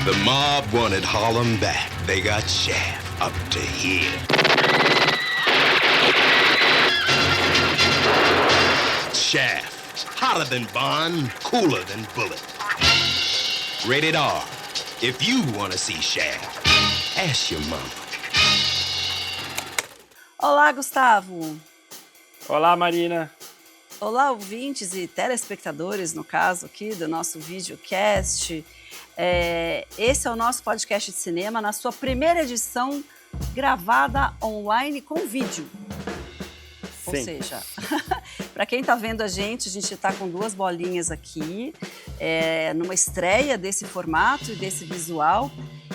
The mob wanted Harlem back. They got Shaft up to here. Shaft. Hotter than Bond, cooler than Bullet. Rated R. If you want to see Shaft, ask your mama. Olá, Gustavo. Olá, Marina. Olá, ouvintes e telespectadores, no caso aqui do nosso videocast. Esse é o nosso podcast de cinema na sua primeira edição gravada online com vídeo. Ou Sim. seja, para quem está vendo a gente está com duas bolinhas aqui, numa estreia desse formato e desse visual.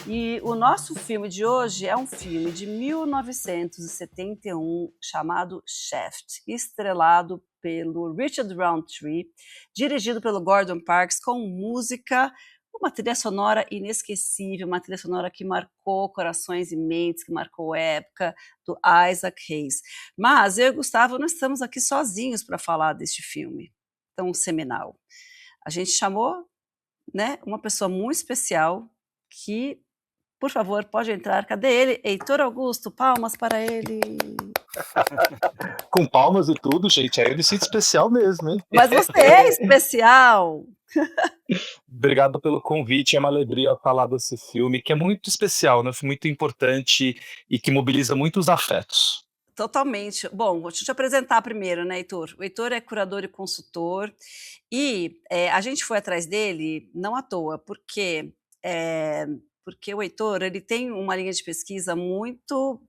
E o nosso filme de hoje é um filme de 1971 chamado Shaft, estrelado pelo Richard Roundtree, dirigido pelo Gordon Parks, com música, uma trilha sonora inesquecível, uma trilha sonora que marcou corações e mentes, que marcou a época, do Isaac Hayes. Mas eu e o Gustavo não estamos aqui sozinhos para falar deste filme tão seminal. A gente chamou, né, uma pessoa muito especial que, por favor, pode entrar. Cadê ele? Heitor Augusto, palmas para ele. Com palmas e tudo, gente, aí eu me sinto especial mesmo, hein? Mas você é especial. Obrigado pelo convite, é uma alegria falar desse filme, que é muito especial, né? Muito importante e que mobiliza muitos afetos. Totalmente. Bom, deixa eu te apresentar primeiro, né, Heitor? O Heitor é curador e consultor, e a gente foi atrás dele não à toa, porque o Heitor ele tem uma linha de pesquisa muito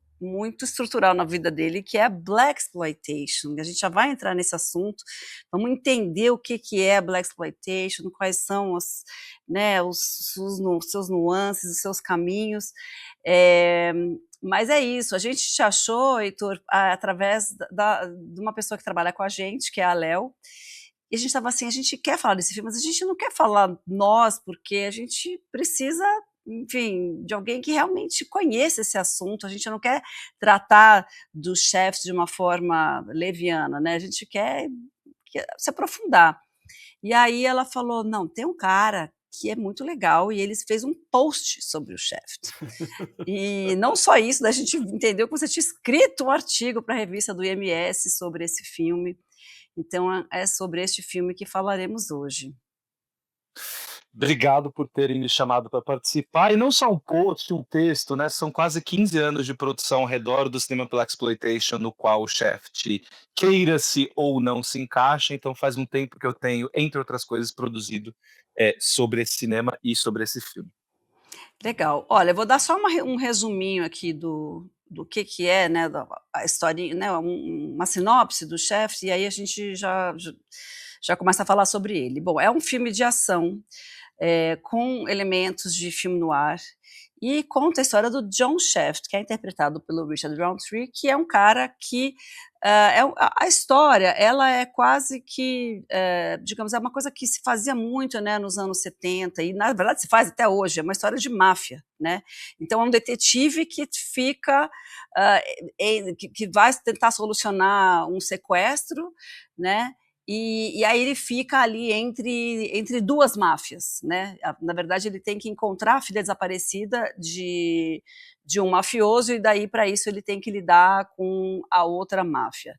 estrutural na vida dele, que é a Blaxploitation. A gente já vai entrar nesse assunto, vamos entender o que é a Blaxploitation, quais são os seus nuances, os seus caminhos. Mas é isso, a gente te achou, Heitor, através de uma pessoa que trabalha com a gente, que é a Léo, e a gente estava assim, a gente quer falar desse filme, mas a gente não quer falar nós, porque a gente precisa, enfim, de alguém que realmente conheça esse assunto, a gente não quer tratar dos chefes de uma forma leviana, né? A gente quer se aprofundar. E aí ela falou, não, tem um cara que é muito legal, e ele fez um post sobre o Shaft. E não só isso, a gente entendeu que você tinha escrito um artigo para a revista do IMS sobre esse filme. Então é sobre este filme que falaremos hoje. Obrigado por terem me chamado para participar, e não só um post, um texto, né? São quase 15 anos de produção ao redor do cinema Blaxploitation, no qual o Shaft, queira-se ou não, se encaixa. Então faz um tempo que eu tenho, entre outras coisas, produzido sobre esse cinema e sobre esse filme. Legal. Olha, eu vou dar só um resuminho aqui do que é, né, a história, né, uma sinopse do Shaft, e aí a gente já começa a falar sobre ele. Bom, é um filme de ação, com elementos de filme noir, e conta a história do John Shaft, que é interpretado pelo Richard Roundtree, que é um cara que a história, ela é quase que, digamos, é uma coisa que se fazia muito, né, nos anos 70, e na verdade se faz até hoje, é uma história de máfia, né? Então é um detetive que fica, que vai tentar solucionar um sequestro, né? E aí ele fica ali entre duas máfias, né? Na verdade, ele tem que encontrar a filha desaparecida de um mafioso, e daí, para isso, ele tem que lidar com a outra máfia.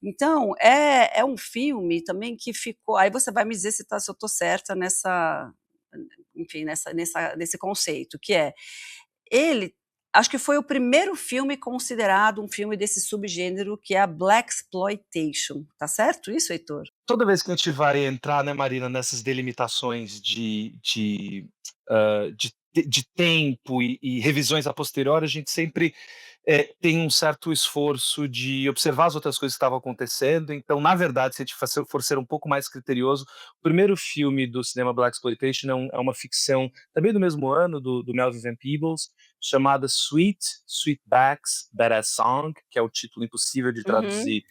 Então, é um filme também que ficou... Aí você vai me dizer se eu estou certa nesse conceito, que ele... Acho que foi o primeiro filme considerado um filme desse subgênero, que é a Blaxploitation. Tá certo isso, Heitor? Toda vez que a gente vai entrar, né, Marina, nessas delimitações de tempo e revisões a posteriori, a gente sempre tem um certo esforço de observar as outras coisas que estavam acontecendo. Então, na verdade, se a gente for ser um pouco mais criterioso, o primeiro filme do cinema Blaxploitation é uma ficção também do mesmo ano, do Melvin Van Peebles, chamada Sweetback's Badass Song, que é o título impossível de traduzir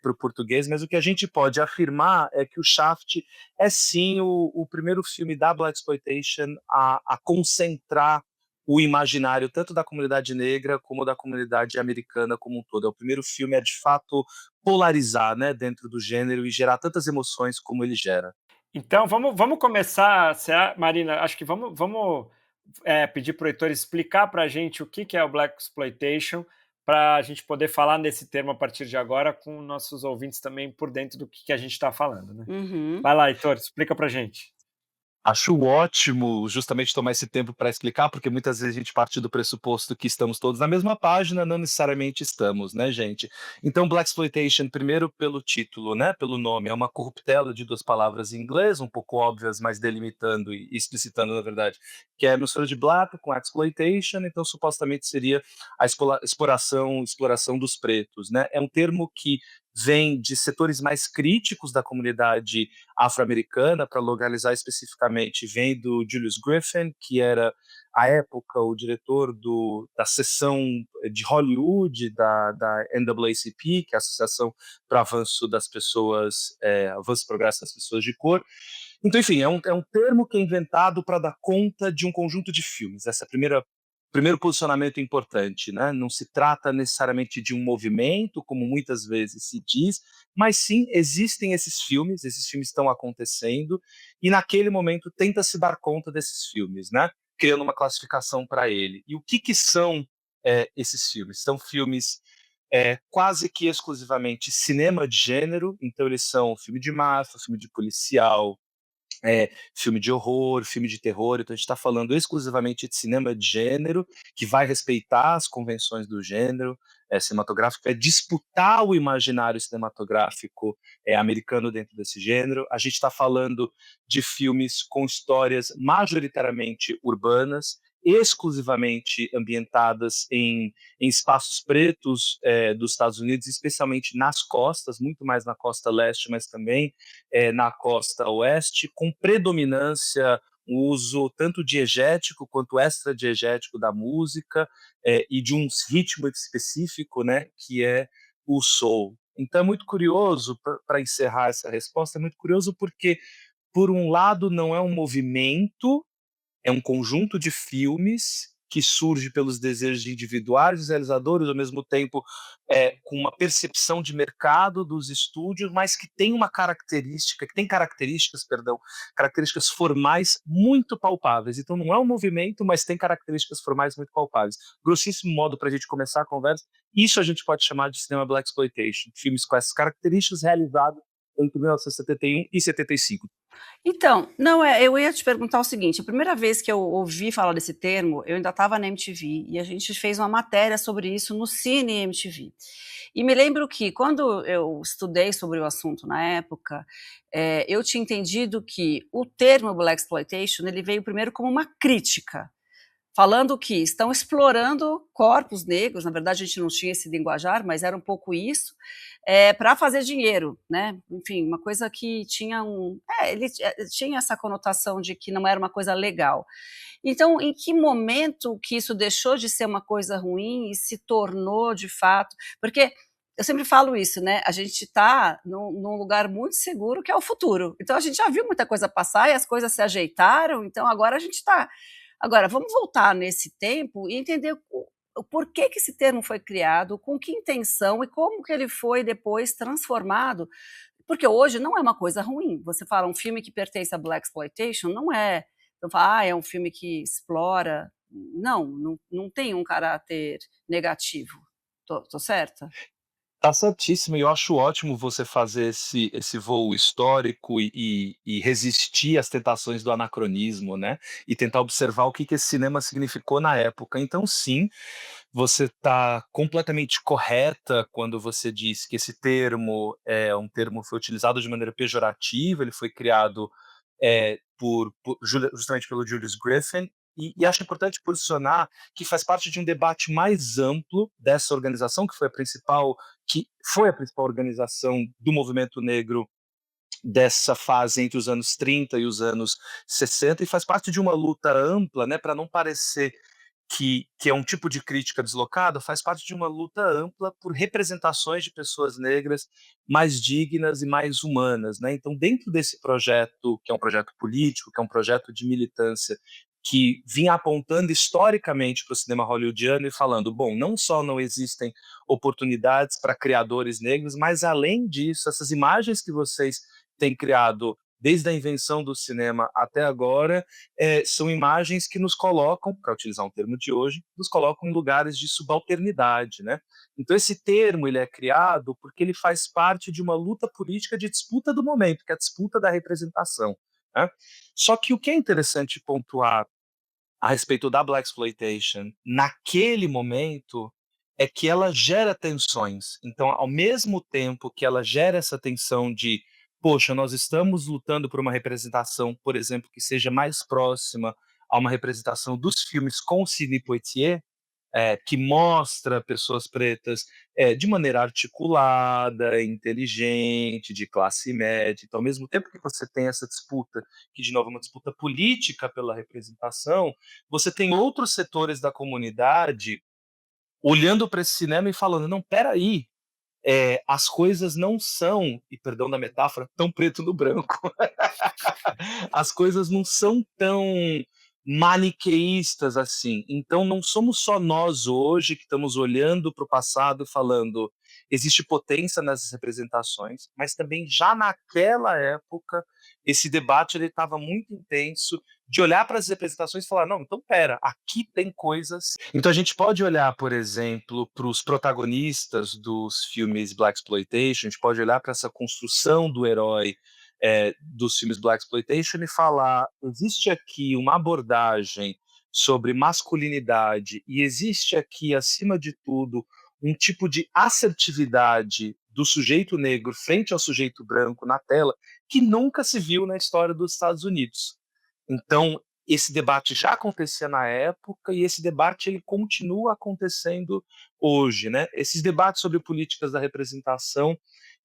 para o português, mas o que a gente pode afirmar é que o Shaft é sim o primeiro filme da Blaxploitation a concentrar o imaginário tanto da comunidade negra como da comunidade americana como um todo. É o primeiro filme a de fato polarizar, né, dentro do gênero e gerar tantas emoções como ele gera. Então vamos começar, Marina, acho que vamos pedir para o Heitor explicar para a gente o que é o Black Exploitation, para a gente poder falar nesse termo a partir de agora, com nossos ouvintes também por dentro do que a gente está falando, né? Uhum. Vai lá, Heitor, explica para a gente. Acho ótimo justamente tomar esse tempo para explicar, porque muitas vezes a gente parte do pressuposto que estamos todos na mesma página, não necessariamente estamos, né, gente? Então, Blaxploitation, primeiro pelo título, né, pelo nome, é uma corruptela de duas palavras em inglês, um pouco óbvias, mas delimitando e explicitando, na verdade, que é a mistura de black com exploitation, então supostamente seria a exploração dos pretos, né? É um termo que vem de setores mais críticos da comunidade afro-americana, para localizar especificamente, vem do Julius Griffin, que era, à época, o diretor da seção de Hollywood da NAACP, que é a Associação para Avanço das Pessoas, Avanço e Progresso das Pessoas de Cor. Então, enfim, é um termo que é inventado para dar conta de um conjunto de filmes. Essa é a primeiro posicionamento importante, né? Não se trata necessariamente de um movimento, como muitas vezes se diz, mas sim existem esses filmes estão acontecendo, e naquele momento tenta se dar conta desses filmes, né? Criando uma classificação para ele. E o que são esses filmes? São filmes quase que exclusivamente cinema de gênero, então eles são filme de máfia, filme de policial, filme de horror, filme de terror, então a gente está falando exclusivamente de cinema de gênero, que vai respeitar as convenções do gênero cinematográfico, é disputar o imaginário cinematográfico americano dentro desse gênero. A gente está falando de filmes com histórias majoritariamente urbanas, exclusivamente ambientadas em espaços pretos dos Estados Unidos, especialmente nas costas, muito mais na costa leste, mas também na costa oeste, com predominância o uso tanto diegético quanto extradiegético da música e de um ritmo específico, né, que é o soul. Então é muito curioso, para encerrar essa resposta, é muito curioso porque, por um lado, não é um movimento, é um conjunto de filmes que surge pelos desejos individuais dos realizadores, ao mesmo tempo com uma percepção de mercado dos estúdios, mas que tem características formais muito palpáveis. Então não é um movimento, mas tem características formais muito palpáveis. Grossíssimo modo para a gente começar a conversa, isso a gente pode chamar de cinema blaxploitation, filmes com essas características realizados entre 1971 e 75. Então, não, eu ia te perguntar o seguinte, a primeira vez que eu ouvi falar desse termo, eu ainda estava na MTV, e a gente fez uma matéria sobre isso no Cine MTV. E me lembro que quando eu estudei sobre o assunto na época, eu tinha entendido que o termo Blaxploitation, ele veio primeiro como uma crítica, falando que estão explorando corpos negros, na verdade a gente não tinha esse linguajar, mas era um pouco isso, para fazer dinheiro, né? Enfim, uma coisa que tinha ele tinha essa conotação de que não era uma coisa legal. Então, em que momento que isso deixou de ser uma coisa ruim e se tornou de fato? Porque eu sempre falo isso, né? A gente está num lugar muito seguro que é o futuro. Então a gente já viu muita coisa passar e as coisas se ajeitaram. Então agora a gente está. Agora vamos voltar nesse tempo e entender o porquê que esse termo foi criado, com que intenção e como que ele foi depois transformado, porque hoje não é uma coisa ruim. Você fala um filme que pertence a Blaxploitation, não é. Então fala, é um filme que explora. Não tem um caráter negativo. Tô certa? Tá certíssimo, e eu acho ótimo você fazer esse voo histórico e resistir às tentações do anacronismo, né, e tentar observar o que esse cinema significou na época. Então sim, você está completamente correta quando você diz que esse termo foi utilizado de maneira pejorativa, ele foi criado justamente pelo Julius Griffin, e acho importante posicionar que faz parte de um debate mais amplo dessa organização, que foi a principal organização do movimento negro dessa fase entre os anos 30 e os anos 60, e faz parte de uma luta ampla, né, para não parecer que é um tipo de crítica deslocada, faz parte de uma luta ampla por representações de pessoas negras mais dignas e mais humanas, né? Então, dentro desse projeto, que é um projeto político, que é um projeto de militância, que vinha apontando historicamente para o cinema hollywoodiano e falando, bom, não só não existem oportunidades para criadores negros, mas além disso, essas imagens que vocês têm criado desde a invenção do cinema até agora, são imagens que nos colocam, para utilizar um termo de hoje, nos colocam em lugares de subalternidade, né? Então esse termo ele é criado porque ele faz parte de uma luta política de disputa do momento, que é a disputa da representação, né? Só que o que é interessante pontuar a respeito da Blaxploitation naquele momento é que ela gera tensões. Então, ao mesmo tempo que ela gera essa tensão de, poxa, nós estamos lutando por uma representação, por exemplo, que seja mais próxima a uma representação dos filmes com Sidney Poitier, que mostra pessoas pretas de maneira articulada, inteligente, de classe média. Então, ao mesmo tempo que você tem essa disputa, que de novo é uma disputa política pela representação, você tem outros setores da comunidade olhando para esse cinema e falando: não, peraí, as coisas não são, e perdão da metáfora, tão preto no branco. As coisas não são tão maniqueístas assim. Então não somos só nós hoje que estamos olhando para o passado e falando existe potência nessas representações, mas também já naquela época esse debate ele estava muito intenso de olhar para as representações e falar não, então pera, aqui tem coisas. Então a gente pode olhar, por exemplo, para os protagonistas dos filmes Blaxploitation, a gente pode olhar para essa construção do herói dos filmes Blaxploitation e falar: existe aqui uma abordagem sobre masculinidade e existe aqui, acima de tudo, um tipo de assertividade do sujeito negro frente ao sujeito branco na tela que nunca se viu na história dos Estados Unidos. Então, esse debate já acontecia na época e esse debate ele continua acontecendo hoje, né? Esses debates sobre políticas da representação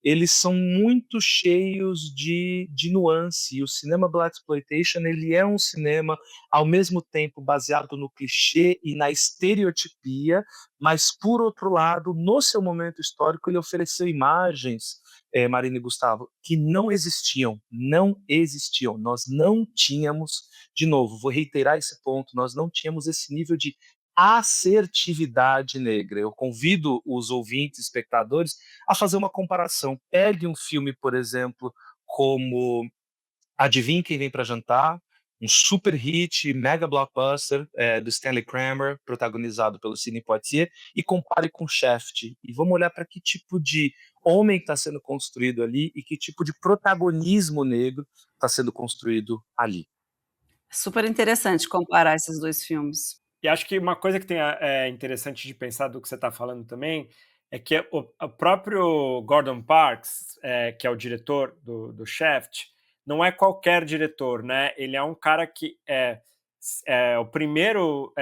eles são muito cheios de nuance. E o cinema Blaxploitation ele é um cinema, ao mesmo tempo, baseado no clichê e na estereotipia, mas, por outro lado, no seu momento histórico, ele ofereceu imagens, Marina e Gustavo, que não existiam. Não existiam. Nós não tínhamos, de novo, vou reiterar esse ponto, nós não tínhamos esse nível de assertividade negra. Eu convido os ouvintes, espectadores, a fazer uma comparação. Pegue um filme, por exemplo, como Adivinhe Quem Vem para Jantar, um super hit, mega blockbuster do Stanley Kramer, protagonizado pelo Sidney Poitier, e compare com Shaft. E vamos olhar para que tipo de homem está sendo construído ali e que tipo de protagonismo negro está sendo construído ali. Super interessante comparar esses 2 filmes. E acho que uma coisa que é interessante de pensar do que você está falando também é que o próprio Gordon Parks, que é o diretor do Shaft, não é qualquer diretor, né? Ele é um cara que é o primeiro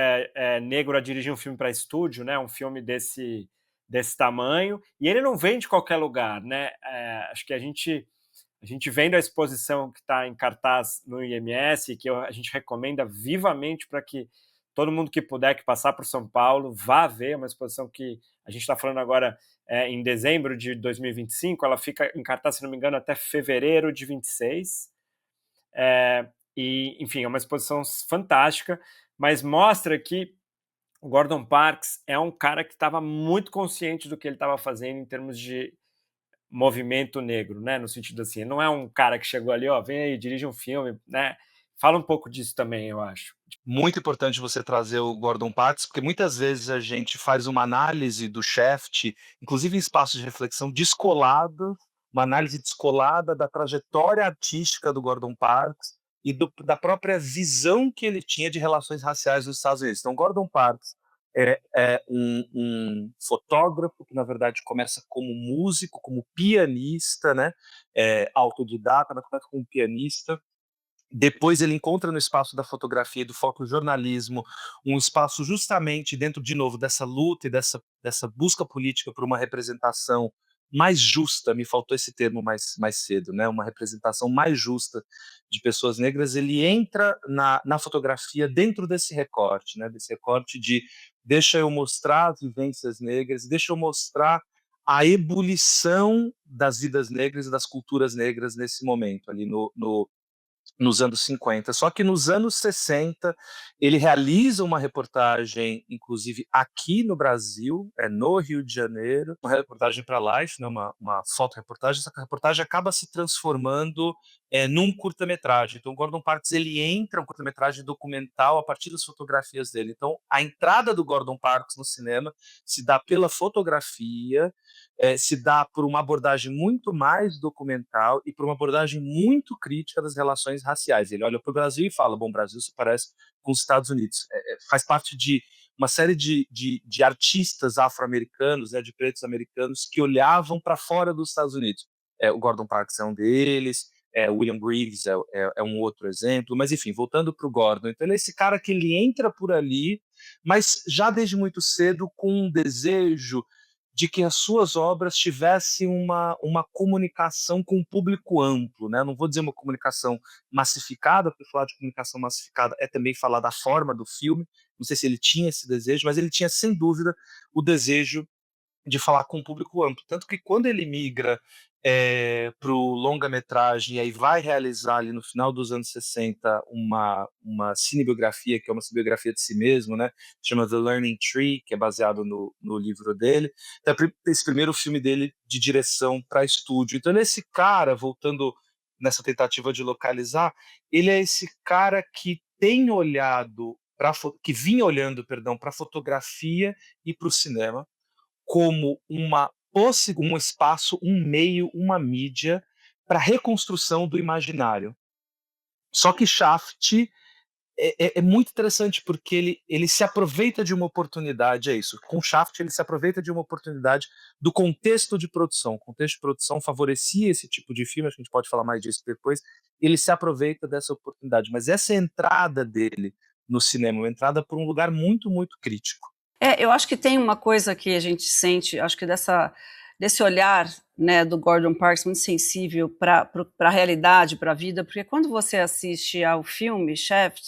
negro a dirigir um filme para estúdio, né? Um filme desse tamanho, e ele não vem de qualquer lugar, né? Acho que a gente vendo a exposição que está em cartaz no IMS, que a gente recomenda vivamente para que todo mundo que puder que passar por São Paulo vá ver, uma exposição que a gente está falando agora em dezembro de 2025, ela fica em cartaz, se não me engano, até fevereiro de 26. E, enfim, é uma exposição fantástica, mas mostra que o Gordon Parks é um cara que estava muito consciente do que ele estava fazendo em termos de movimento negro, né? No sentido assim, não é um cara que chegou ali, ó, vem aí, dirige um filme, né? Fala um pouco disso também, eu acho. Muito importante você trazer o Gordon Parks, porque muitas vezes a gente faz uma análise do Shaft, inclusive em espaços de reflexão, descolada, uma análise descolada da trajetória artística do Gordon Parks e da própria visão que ele tinha de relações raciais nos Estados Unidos. Então, Gordon Parks é um fotógrafo que, na verdade, começa como músico, como pianista, né? Autodidata, mas começa como pianista. Depois ele encontra no espaço da fotografia e do fotojornalismo um espaço justamente dentro, de novo, dessa luta e dessa busca política por uma representação mais justa, me faltou esse termo mais cedo, né? Uma representação mais justa de pessoas negras. Ele entra na fotografia dentro desse recorte, né? Desse recorte de deixa eu mostrar as vivências negras, deixa eu mostrar a ebulição das vidas negras e das culturas negras nesse momento, ali nos anos 50. Só que nos anos 60 ele realiza uma reportagem, inclusive aqui no Brasil, no Rio de Janeiro, uma reportagem para Life, né, uma fotoreportagem. Essa reportagem acaba se transformando num curta-metragem. Então, o Gordon Parks ele entra um curta-metragem documental a partir das fotografias dele. Então, a entrada do Gordon Parks no cinema se dá pela fotografia, se dá por uma abordagem muito mais documental e por uma abordagem muito crítica das relações raciais. Ele olha para o Brasil e fala: bom, o Brasil se parece com os Estados Unidos. Faz parte de uma série de artistas afro-americanos, né, de pretos americanos, que olhavam para fora dos Estados Unidos. O Gordon Parks é um deles, William Greaves é um outro exemplo, mas enfim, voltando para o Gordon. Então ele é esse cara que ele entra por ali, mas já desde muito cedo com um desejo de que as suas obras tivessem uma comunicação com um público amplo, né? Não vou dizer uma comunicação massificada, porque falar de comunicação massificada é também falar da forma do filme. Não sei se ele tinha esse desejo, mas ele tinha, sem dúvida, o desejo de falar com o público amplo. Tanto que quando ele migra para o longa-metragem e aí vai realizar ali no final dos anos 60 uma cinebiografia, que é uma cinebiografia de si mesmo, né? Chama The Learning Tree, que é baseado no livro dele. Então, esse primeiro filme dele de direção para estúdio. Então, ele é esse cara, voltando nessa tentativa de localizar, ele é esse cara que tem olhado, que vinha olhando, perdão, para a fotografia e para o cinema como um espaço, um meio, uma mídia para reconstrução do imaginário. Só que Shaft é muito interessante porque ele se aproveita de uma oportunidade, é isso. Com Shaft ele se aproveita de uma oportunidade do contexto de produção. O contexto de produção favorecia esse tipo de filme, acho que a gente pode falar mais disso depois. Ele se aproveita dessa oportunidade, mas essa entrada dele no cinema, uma entrada por um lugar muito, muito crítico. Eu acho que tem uma coisa que a gente sente, acho que desse olhar, né, do Gordon Parks muito sensível para a realidade, para a vida, porque quando você assiste ao filme Shaft,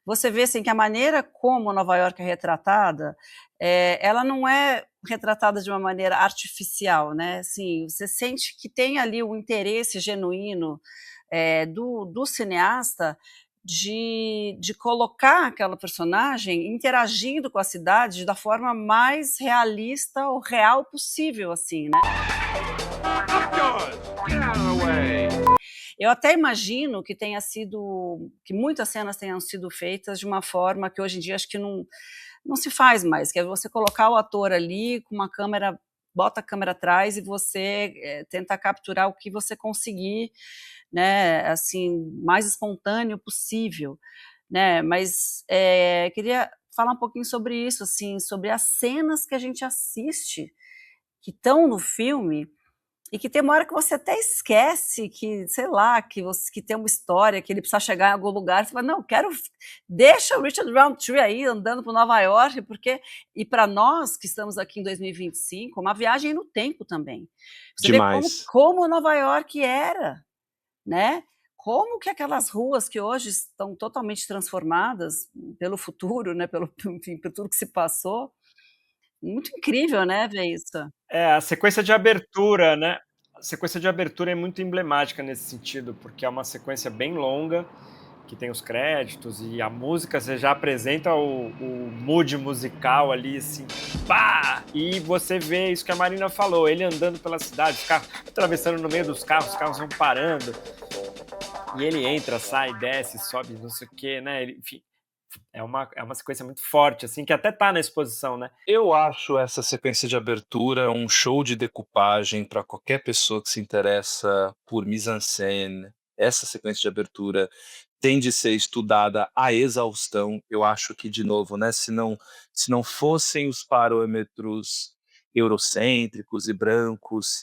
você vê assim, que a maneira como Nova York é retratada, ela não é retratada de uma maneira artificial, né? Assim, você sente que tem ali o interesse genuíno do cineasta de colocar aquela personagem interagindo com a cidade da forma mais realista ou real possível, assim, né? Eu até imagino que que muitas cenas tenham sido feitas de uma forma que hoje em dia acho que não se faz mais, que é você colocar o ator ali com uma câmera, bota a câmera atrás e você tenta capturar o que você conseguir, né, assim, mais espontâneo possível, né? Mas queria falar um pouquinho sobre isso, assim, sobre as cenas que a gente assiste, que estão no filme, e que tem uma hora que você até esquece que, sei lá, que tem uma história, que ele precisa chegar em algum lugar, você fala, não, deixa o Richard Roundtree aí andando por Nova York, porque, e para nós que estamos aqui em 2025, uma viagem no tempo também. Você vê Demais. como Nova York era, né? Como que aquelas ruas que hoje estão totalmente transformadas pelo futuro, né? Enfim, por tudo que se passou. Muito incrível, né, ver isso. A sequência de abertura, né? A sequência de abertura é muito emblemática nesse sentido, porque é uma sequência bem longa, que tem os créditos e a música, você já apresenta o mood musical ali, assim, pá! E você vê isso que a Marina falou, ele andando pela cidade, os carros atravessando no meio dos carros, os carros vão parando, e ele entra, sai, desce, sobe, não sei o quê, né? Enfim, é uma sequência muito forte, assim, que até tá na exposição, né? Eu acho essa sequência de abertura um show de decupagem para qualquer pessoa que se interessa por mise-en-scène. Essa sequência de abertura tem de ser estudada à exaustão. Eu acho que, de novo, né, se não fossem os parâmetros eurocêntricos e brancos,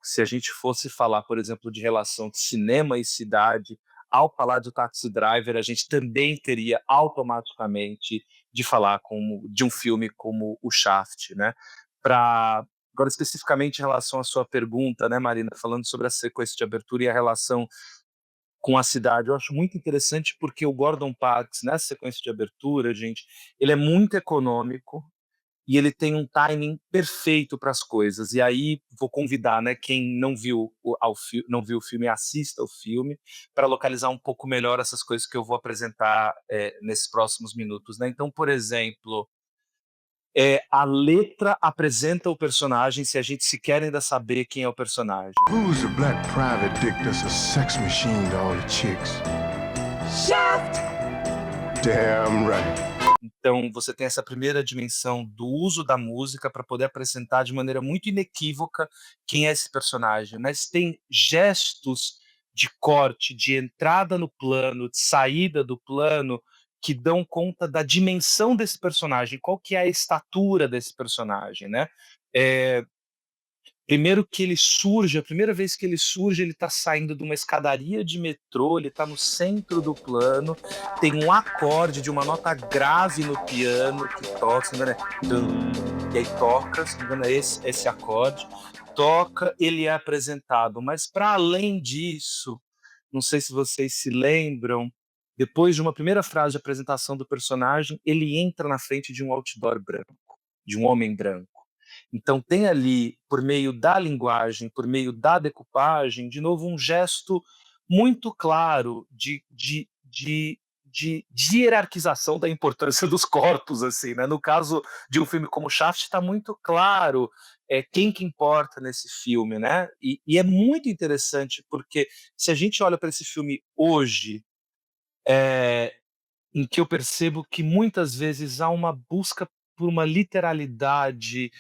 se a gente fosse falar, por exemplo, de relação de cinema e cidade, ao falar do Taxi Driver, a gente também teria automaticamente de falar de um filme como o Shaft, né? Agora, especificamente em relação à sua pergunta, né, Marina, falando sobre a sequência de abertura e a relação com a cidade, eu acho muito interessante porque o Gordon Parks, nessa sequência de abertura, gente, ele é muito econômico, e ele tem um timing perfeito para as coisas. E aí vou convidar, né, quem não viu o filme, assista o filme para localizar um pouco melhor essas coisas que eu vou apresentar nesses próximos minutos, né? Então, por exemplo, a letra apresenta o personagem, se a gente sequer ainda saber quem é o personagem. Who's a black private dick that's a sex machine to all the chicks? Shaft! Damn right. Então, você tem essa primeira dimensão do uso da música para poder apresentar de maneira muito inequívoca quem é esse personagem, mas tem gestos de corte, de entrada no plano, de saída do plano, que dão conta da dimensão desse personagem, qual que é a estatura desse personagem, né? Eh, Primeiro que ele surge, a primeira vez que ele surge, ele está saindo de uma escadaria de metrô, ele está no centro do plano, tem um acorde de uma nota grave no piano que toca, se não me engano é tum, e aí toca, se não me engano é esse acorde, toca, ele é apresentado. Mas para além disso, não sei se vocês se lembram, depois de uma primeira frase de apresentação do personagem, ele entra na frente de um outdoor branco, de um homem branco. Então tem ali, por meio da linguagem, por meio da decupagem, de novo um gesto muito claro de hierarquização da importância dos corpos, assim, né? No caso de um filme como Shaft, está muito claro quem que importa nesse filme, né? E é muito interessante, porque se a gente olha para esse filme hoje, em que eu percebo que muitas vezes há uma busca por uma literalidade,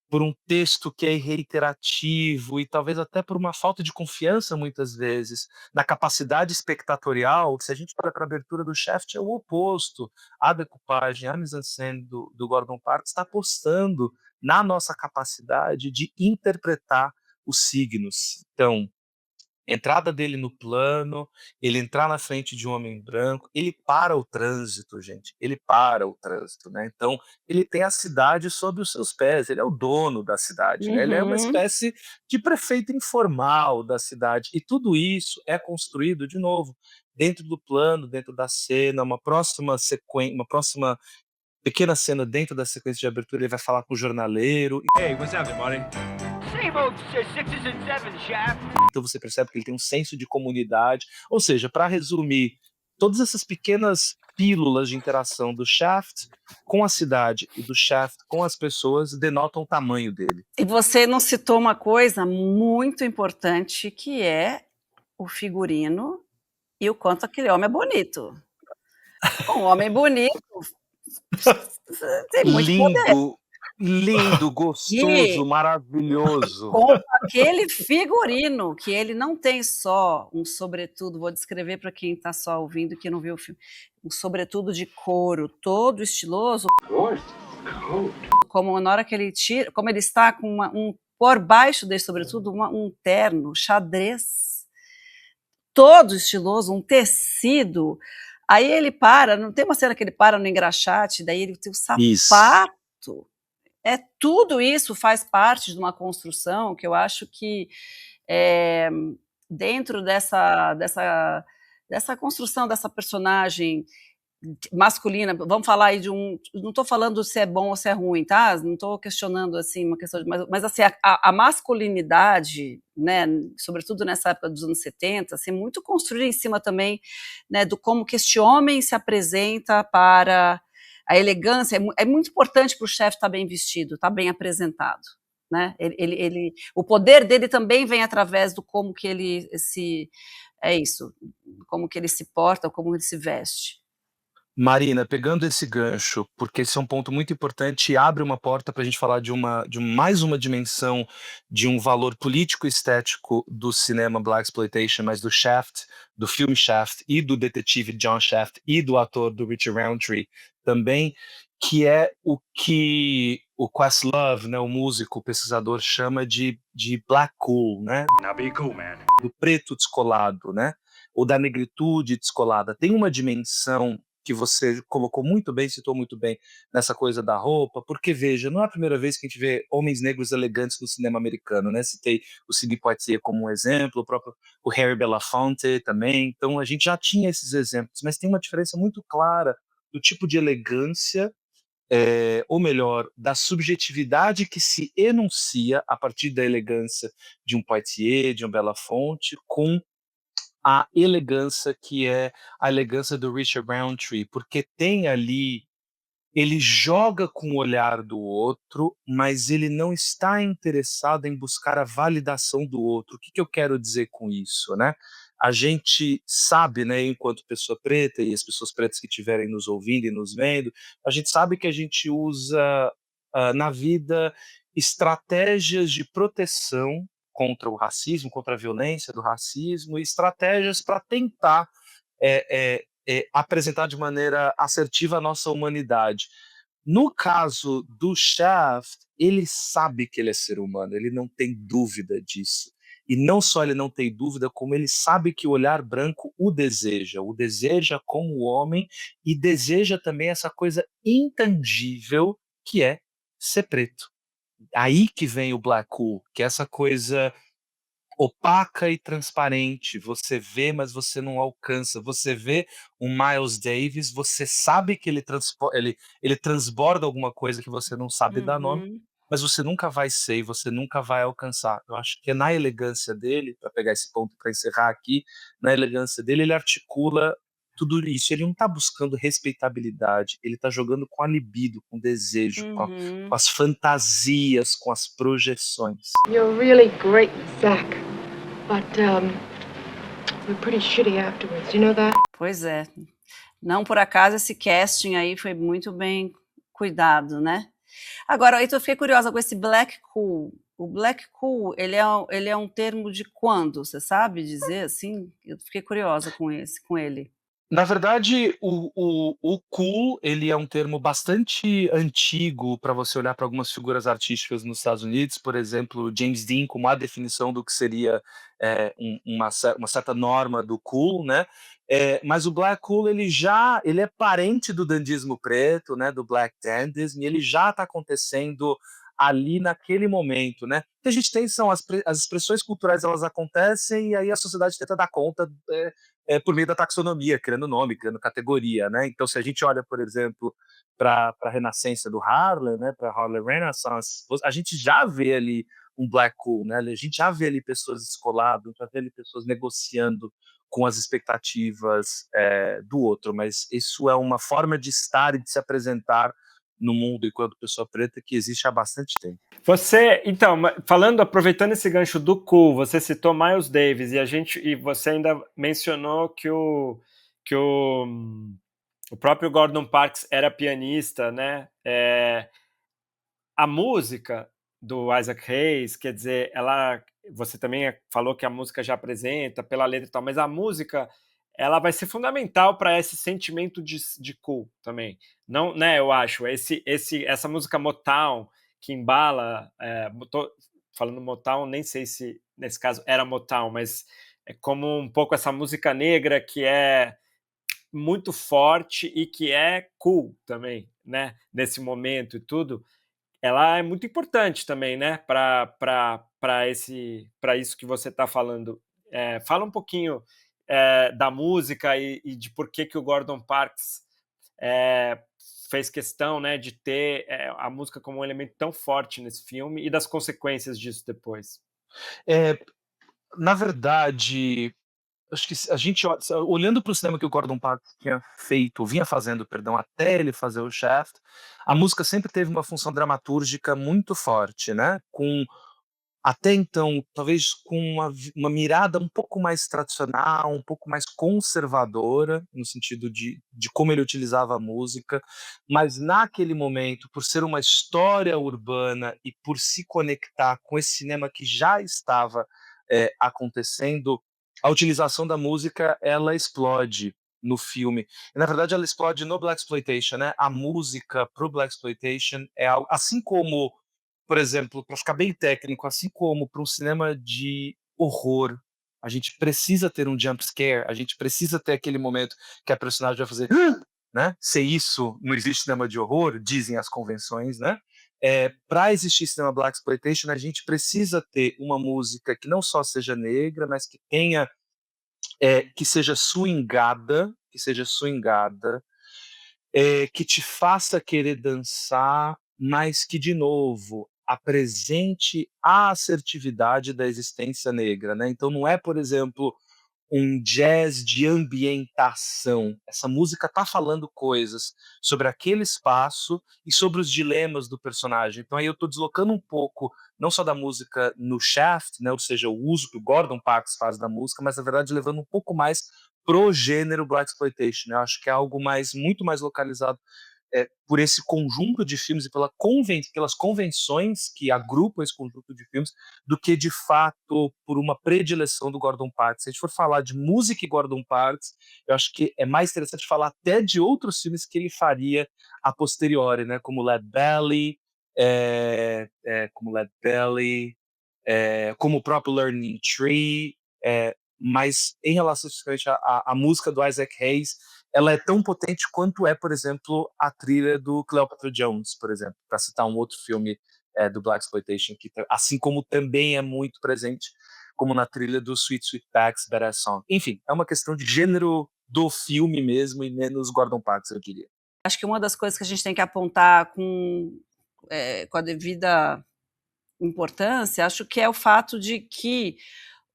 por um texto que é reiterativo e talvez até por uma falta de confiança, muitas vezes, na capacidade espectatorial. Se a gente olha para a abertura do Shaft, é o oposto. A decupagem, a mise-en-scène do Gordon Parks está apostando na nossa capacidade de interpretar os signos. Então, entrada dele no plano, ele entrar na frente de um homem branco, ele para o trânsito, gente, ele para o trânsito, né, então ele tem a cidade sob os seus pés, ele é o dono da cidade, né, ele é uma Uhum. espécie de prefeito informal da cidade, e tudo isso é construído, de novo, dentro do plano, dentro da cena, uma próxima pequena cena dentro da sequência de abertura, ele vai falar com o jornaleiro. Hey, what's happening, buddy? Same old sixes and sevens, Shaft. Então você percebe que ele tem um senso de comunidade. Ou seja, para resumir, todas essas pequenas pílulas de interação do Shaft com a cidade e do Shaft com as pessoas denotam o tamanho dele. E você não citou uma coisa muito importante, que é o figurino e o quanto aquele homem é bonito. Um homem bonito tem muito poder. Lindo, gostoso, E maravilhoso. com aquele figurino, que ele não tem só um sobretudo, vou descrever para quem está só ouvindo que não viu o filme, um sobretudo de couro todo estiloso, como na hora que ele tira, como ele está com por baixo desse sobretudo um terno xadrez, todo estiloso, um tecido. Aí ele para, não tem uma cena que ele para no engraxate, daí ele tem o Isso. sapato. Tudo isso faz parte de uma construção que eu acho que dentro dessa construção dessa personagem masculina, vamos falar aí não estou falando se é bom ou se é ruim, tá? Não estou questionando assim uma questão mas assim a masculinidade, né, sobretudo nessa época dos anos 70, assim, muito construída em cima também, né, do como que este homem se apresenta para a elegância. É muito importante para o chefe estar bem vestido, estar bem apresentado, né? O poder dele também vem através do como que ele como que ele se porta, como ele se veste. Marina, pegando esse gancho, porque esse é um ponto muito importante e abre uma porta para a gente falar de mais uma dimensão de um valor político e estético do cinema Black Exploitation, mas do Shaft, do filme Shaft e do detetive John Shaft e do ator do Richard Roundtree também, que é o que o Questlove, né, o músico, o pesquisador, chama de black cool, né? Now be cool, man. Do preto descolado, né? Ou da negritude descolada. Tem uma dimensão que você colocou muito bem, citou muito bem, nessa coisa da roupa, porque, veja, não é a primeira vez que a gente vê homens negros elegantes no cinema americano, né? Citei o Sidney Poitier como um exemplo, o Harry Belafonte também, então a gente já tinha esses exemplos, mas tem uma diferença muito clara do tipo de elegância ou melhor, da subjetividade que se enuncia a partir da elegância de um Poitiers, de um Belafonte, com a elegância que é a elegância do Richard Roundtree, porque tem ali ele joga com o olhar do outro, mas ele não está interessado em buscar a validação do outro. O que que eu quero dizer com isso, né? A gente sabe, né, enquanto pessoa preta e as pessoas pretas que estiverem nos ouvindo e nos vendo, a gente sabe que a gente usa na vida estratégias de proteção contra o racismo, contra a violência do racismo, e estratégias para tentar apresentar de maneira assertiva a nossa humanidade. No caso do Shaft, ele sabe que ele é ser humano, ele não tem dúvida disso. E não só ele não tem dúvida, como ele sabe que o olhar branco o deseja como homem e deseja também essa coisa intangível que é ser preto. Aí que vem o Black Cool, que é essa coisa opaca e transparente, você vê, mas você não alcança. Você vê um Miles Davis, você sabe que ele transborda alguma coisa que você não sabe dar nome, Uhum. mas você nunca vai ser e você nunca vai alcançar. Eu acho que é na elegância dele, para pegar esse ponto para encerrar aqui, na elegância dele, ele articula tudo isso. Ele não está buscando respeitabilidade, ele está jogando com a libido, com o desejo, com Uhum. as fantasias, com as projeções. You're really great, Zach. But, we're pretty shitty afterwards, you know that? Pois é. Não por acaso esse casting aí foi muito bem cuidado, né. Agora, eu fiquei curiosa com esse black cool. O black cool, ele é um termo de quando? Você sabe dizer, assim? Eu fiquei curiosa com ele. Na verdade, o cool, ele é um termo bastante antigo para você olhar para algumas figuras artísticas nos Estados Unidos, por exemplo, James Dean como a definição do que seria, uma certa norma do cool, né, mas o black cool ele é parente do dandismo preto, né, do black dandism, e ele já está acontecendo ali naquele momento, né. O que a gente tem são as expressões culturais, elas acontecem e aí a sociedade tenta dar conta, por meio da taxonomia, criando nome, criando categoria, né? Então, se a gente olha, por exemplo, para a renascença do Harlem, né, para a Harlem Renaissance, a gente já vê ali um black cool, né? A gente já vê ali pessoas descoladas, já vê ali pessoas negociando com as expectativas do outro, mas isso é uma forma de estar e de se apresentar no mundo enquanto pessoa preta que existe há bastante tempo. Você, então, aproveitando esse gancho do cool, você citou Miles Davis e você ainda mencionou que o próprio Gordon Parks era pianista, né? A música do Isaac Hayes, quer dizer, você também falou que a música já apresenta pela letra e tal, mas a música ela vai ser fundamental para esse sentimento de cool também. Não, né? Eu acho essa música Motown que embala, falando Motown, nem sei se nesse caso era Motown, mas é como um pouco essa música negra que é muito forte e que é cool também, né? Nesse momento e tudo, ela é muito importante também, né? Para isso que você está falando. Fala um pouquinho da música e de por que o Gordon Parks fez questão, né, de ter a música como um elemento tão forte nesse filme e das consequências disso depois. Na verdade, acho que a gente olhando para o cinema que o Gordon Parks vinha fazendo, perdão, até ele fazer o Shaft, a música sempre teve uma função dramatúrgica muito forte, né? Até então, talvez com uma mirada um pouco mais tradicional, um pouco mais conservadora, no sentido de como ele utilizava a música, mas naquele momento, por ser uma história urbana e por se conectar com esse cinema que já estava acontecendo, a utilização da música ela explode no filme. E, na verdade, ela explode no Blaxploitation, né? A música pro Blaxploitation é algo, assim como, por exemplo, para ficar bem técnico, assim como para um cinema de horror, a gente precisa ter um jump scare, a gente precisa ter aquele momento que a personagem vai fazer, né? Se isso não existe cinema de horror, dizem as convenções, né? Para existir cinema blaxploitation, a gente precisa ter uma música que não só seja negra, mas que tenha que seja swingada, que te faça querer dançar, mas que, de novo, apresente a assertividade da existência negra, né? Então não é, por exemplo, um jazz de ambientação. Essa música está falando coisas sobre aquele espaço e sobre os dilemas do personagem. Então aí eu estou deslocando um pouco, não só da música no Shaft, né, ou seja, o uso que o Gordon Parks faz da música, mas na verdade levando um pouco mais pro gênero Blaxploitation. Eu acho que é algo muito mais localizado por esse conjunto de filmes e pelas convenções que agrupam esse conjunto de filmes, do que de fato por uma predileção do Gordon Parks. Se a gente for falar de música e Gordon Parks, eu acho que é mais interessante falar até de outros filmes que ele faria a posteriori, né? Como Lead Belly, como o próprio Learning Tree, mas em relação especificamente à música do Isaac Hayes, ela é tão potente quanto é, por exemplo, a trilha do Cleopatra Jones, por exemplo, para citar um outro filme do Blaxploitation, que assim como também é muito presente, como na trilha do Sweet Sweetback's Badass Song. Enfim, é uma questão de gênero do filme mesmo e menos Gordon Parks, eu diria. Acho que uma das coisas que a gente tem que apontar com a devida importância, acho que é o fato de que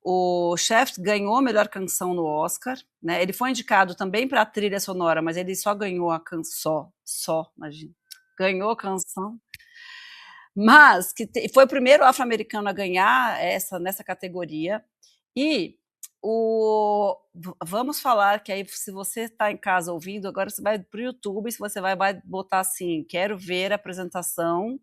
o Shaft ganhou a melhor canção no Oscar, né? Ele foi indicado também para a trilha sonora, mas ele só ganhou a canção, imagina, ganhou a canção. Mas foi o primeiro afro-americano a ganhar nessa categoria. E vamos falar que aí, se você está em casa ouvindo, agora você vai para o YouTube, se você vai botar assim, quero ver a apresentação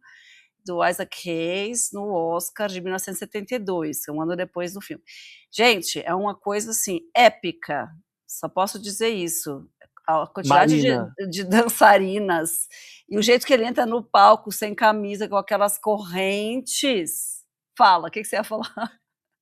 do Isaac Hayes no Oscar de 1972, que é um ano depois do filme. Gente, é uma coisa assim, épica, só posso dizer isso. A quantidade de dançarinas e o jeito que ele entra no palco sem camisa, com aquelas correntes. Fala, o que você ia falar?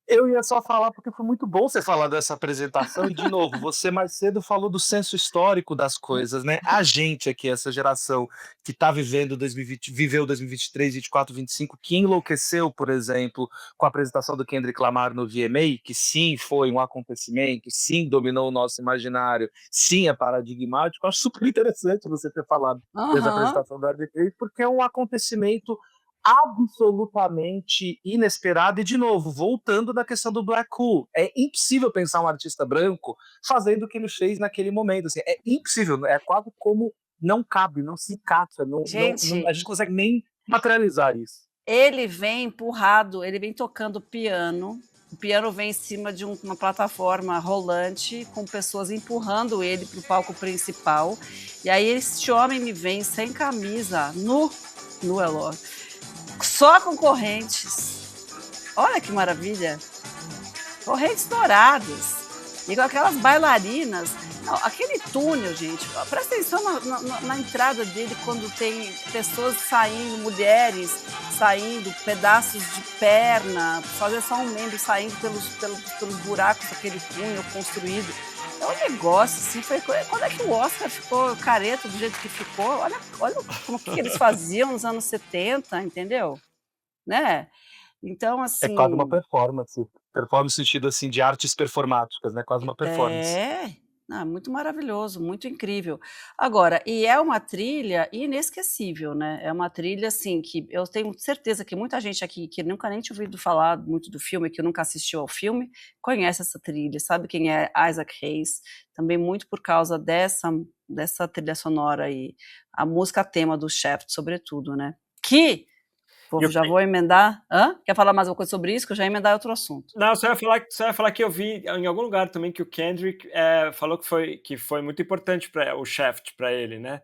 Eu ia só falar porque foi muito bom você falar dessa apresentação e, de novo, você mais cedo falou do senso histórico das coisas, né? A gente aqui, essa geração que está viveu 2023, 24, 25, que enlouqueceu, por exemplo, com a apresentação do Kendrick Lamar no VMA, que sim, foi um acontecimento, sim, dominou o nosso imaginário, sim, é paradigmático. Eu acho super interessante você ter falado dessa apresentação do Isaac Hayes, porque é um acontecimento absolutamente inesperado e, de novo, voltando da questão do Black Cool. É impossível pensar um artista branco fazendo o que ele fez naquele momento. Assim, é impossível, é quase como não cabe, não se encaixa, a gente consegue nem materializar isso. Ele vem empurrado, ele vem tocando piano, o piano vem em cima de uma plataforma rolante com pessoas empurrando ele para o palco principal, e aí este homem me vem sem camisa, nu é lógico, só com correntes. Olha que maravilha! Correntes douradas. E com aquelas bailarinas. Não, aquele túnel, gente, presta atenção na entrada dele, quando tem pessoas saindo, mulheres saindo, pedaços de perna, fazer só um membro saindo pelos buracos daquele túnel construído. É um negócio, assim, quando é que o Oscar ficou careta do jeito que ficou? Olha como que eles faziam nos anos 70, entendeu? Né? Então, assim... É quase uma performance. Performance no sentido, assim, de artes performáticas, né? Quase uma performance. Muito maravilhoso, muito incrível. Agora, e é uma trilha inesquecível, né? É uma trilha, assim, que eu tenho certeza que muita gente aqui que nunca nem tinha ouvido falar muito do filme, que nunca assistiu ao filme, conhece essa trilha, sabe quem é Isaac Hayes, também muito por causa dessa trilha sonora e a música tema do Shaft, sobretudo, né? Já vou emendar. Quer falar mais uma coisa sobre isso? Que eu já ia emendar outro assunto. Não, só ia falar que eu vi em algum lugar também que o Kendrick falou que foi muito importante para o Shaft para ele, né?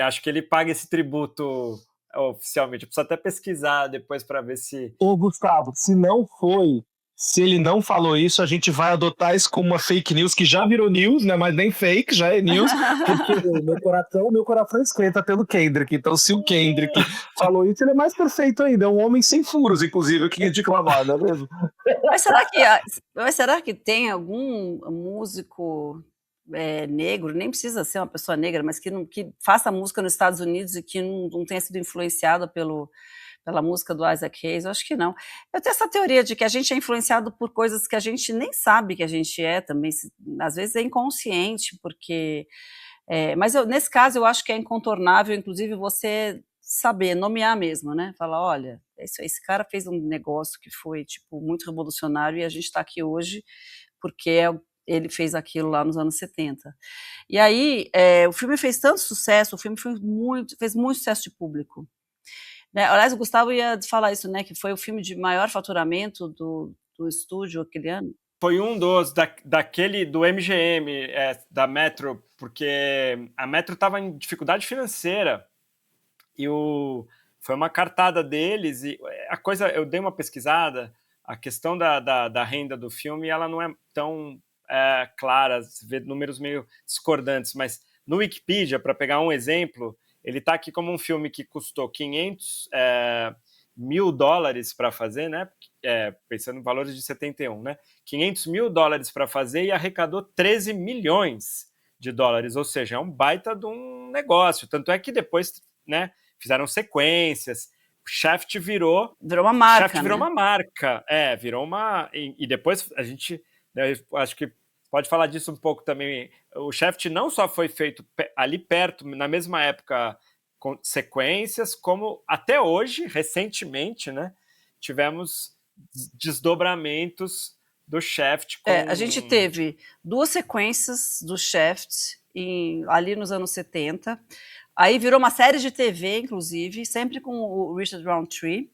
Acho que ele paga esse tributo oficialmente. Eu preciso até pesquisar depois para ver se... Ô, Gustavo, se ele não falou isso, a gente vai adotar isso como uma fake news, que já virou news, né? Mas nem fake, já é news, porque meu coração esquenta pelo Kendrick. Então, se o Kendrick falou isso, ele é mais perfeito ainda. É um homem sem furos, inclusive, que de clamar, não é mesmo? Mas será que tem algum músico negro, nem precisa ser uma pessoa negra, mas que faça música nos Estados Unidos e que não tenha sido influenciado pela música do Isaac Hayes? Eu acho que não. Eu tenho essa teoria de que a gente é influenciado por coisas que a gente nem sabe que a gente é também, às vezes é inconsciente, porque Mas nesse caso eu acho que é incontornável, inclusive, você saber, nomear mesmo, né? Falar, olha, esse cara fez um negócio que foi tipo muito revolucionário e a gente está aqui hoje porque ele fez aquilo lá nos anos 70. E aí o filme fez tanto sucesso, o filme fez muito sucesso de público. Né? Aliás, o Gustavo ia falar isso, né? Que foi o filme de maior faturamento do estúdio aquele ano. Foi um dos daquele do MGM, da Metro, porque a Metro estava em dificuldade financeira e foi uma cartada deles e a coisa, eu dei uma pesquisada, a questão da renda do filme, ela não é tão clara, você vê números meio discordantes, mas no Wikipedia, para pegar um exemplo, ele está aqui como um filme que custou $500 mil para fazer, né? Pensando em valores de 71, né? $500 mil para fazer e arrecadou 13 milhões de dólares, ou seja, é um baita de um negócio. Tanto é que depois, né, fizeram sequências, o Shaft virou uma marca. Shaft virou, né, uma marca, virou uma. E depois a gente, acho que pode falar disso um pouco também. O Shaft não só foi feito ali perto, na mesma época, com sequências, como até hoje, recentemente, né, tivemos desdobramentos do Shaft. A gente teve 2 sequências do Shaft ali nos anos 70, aí virou uma série de TV, inclusive, sempre com o Richard Roundtree.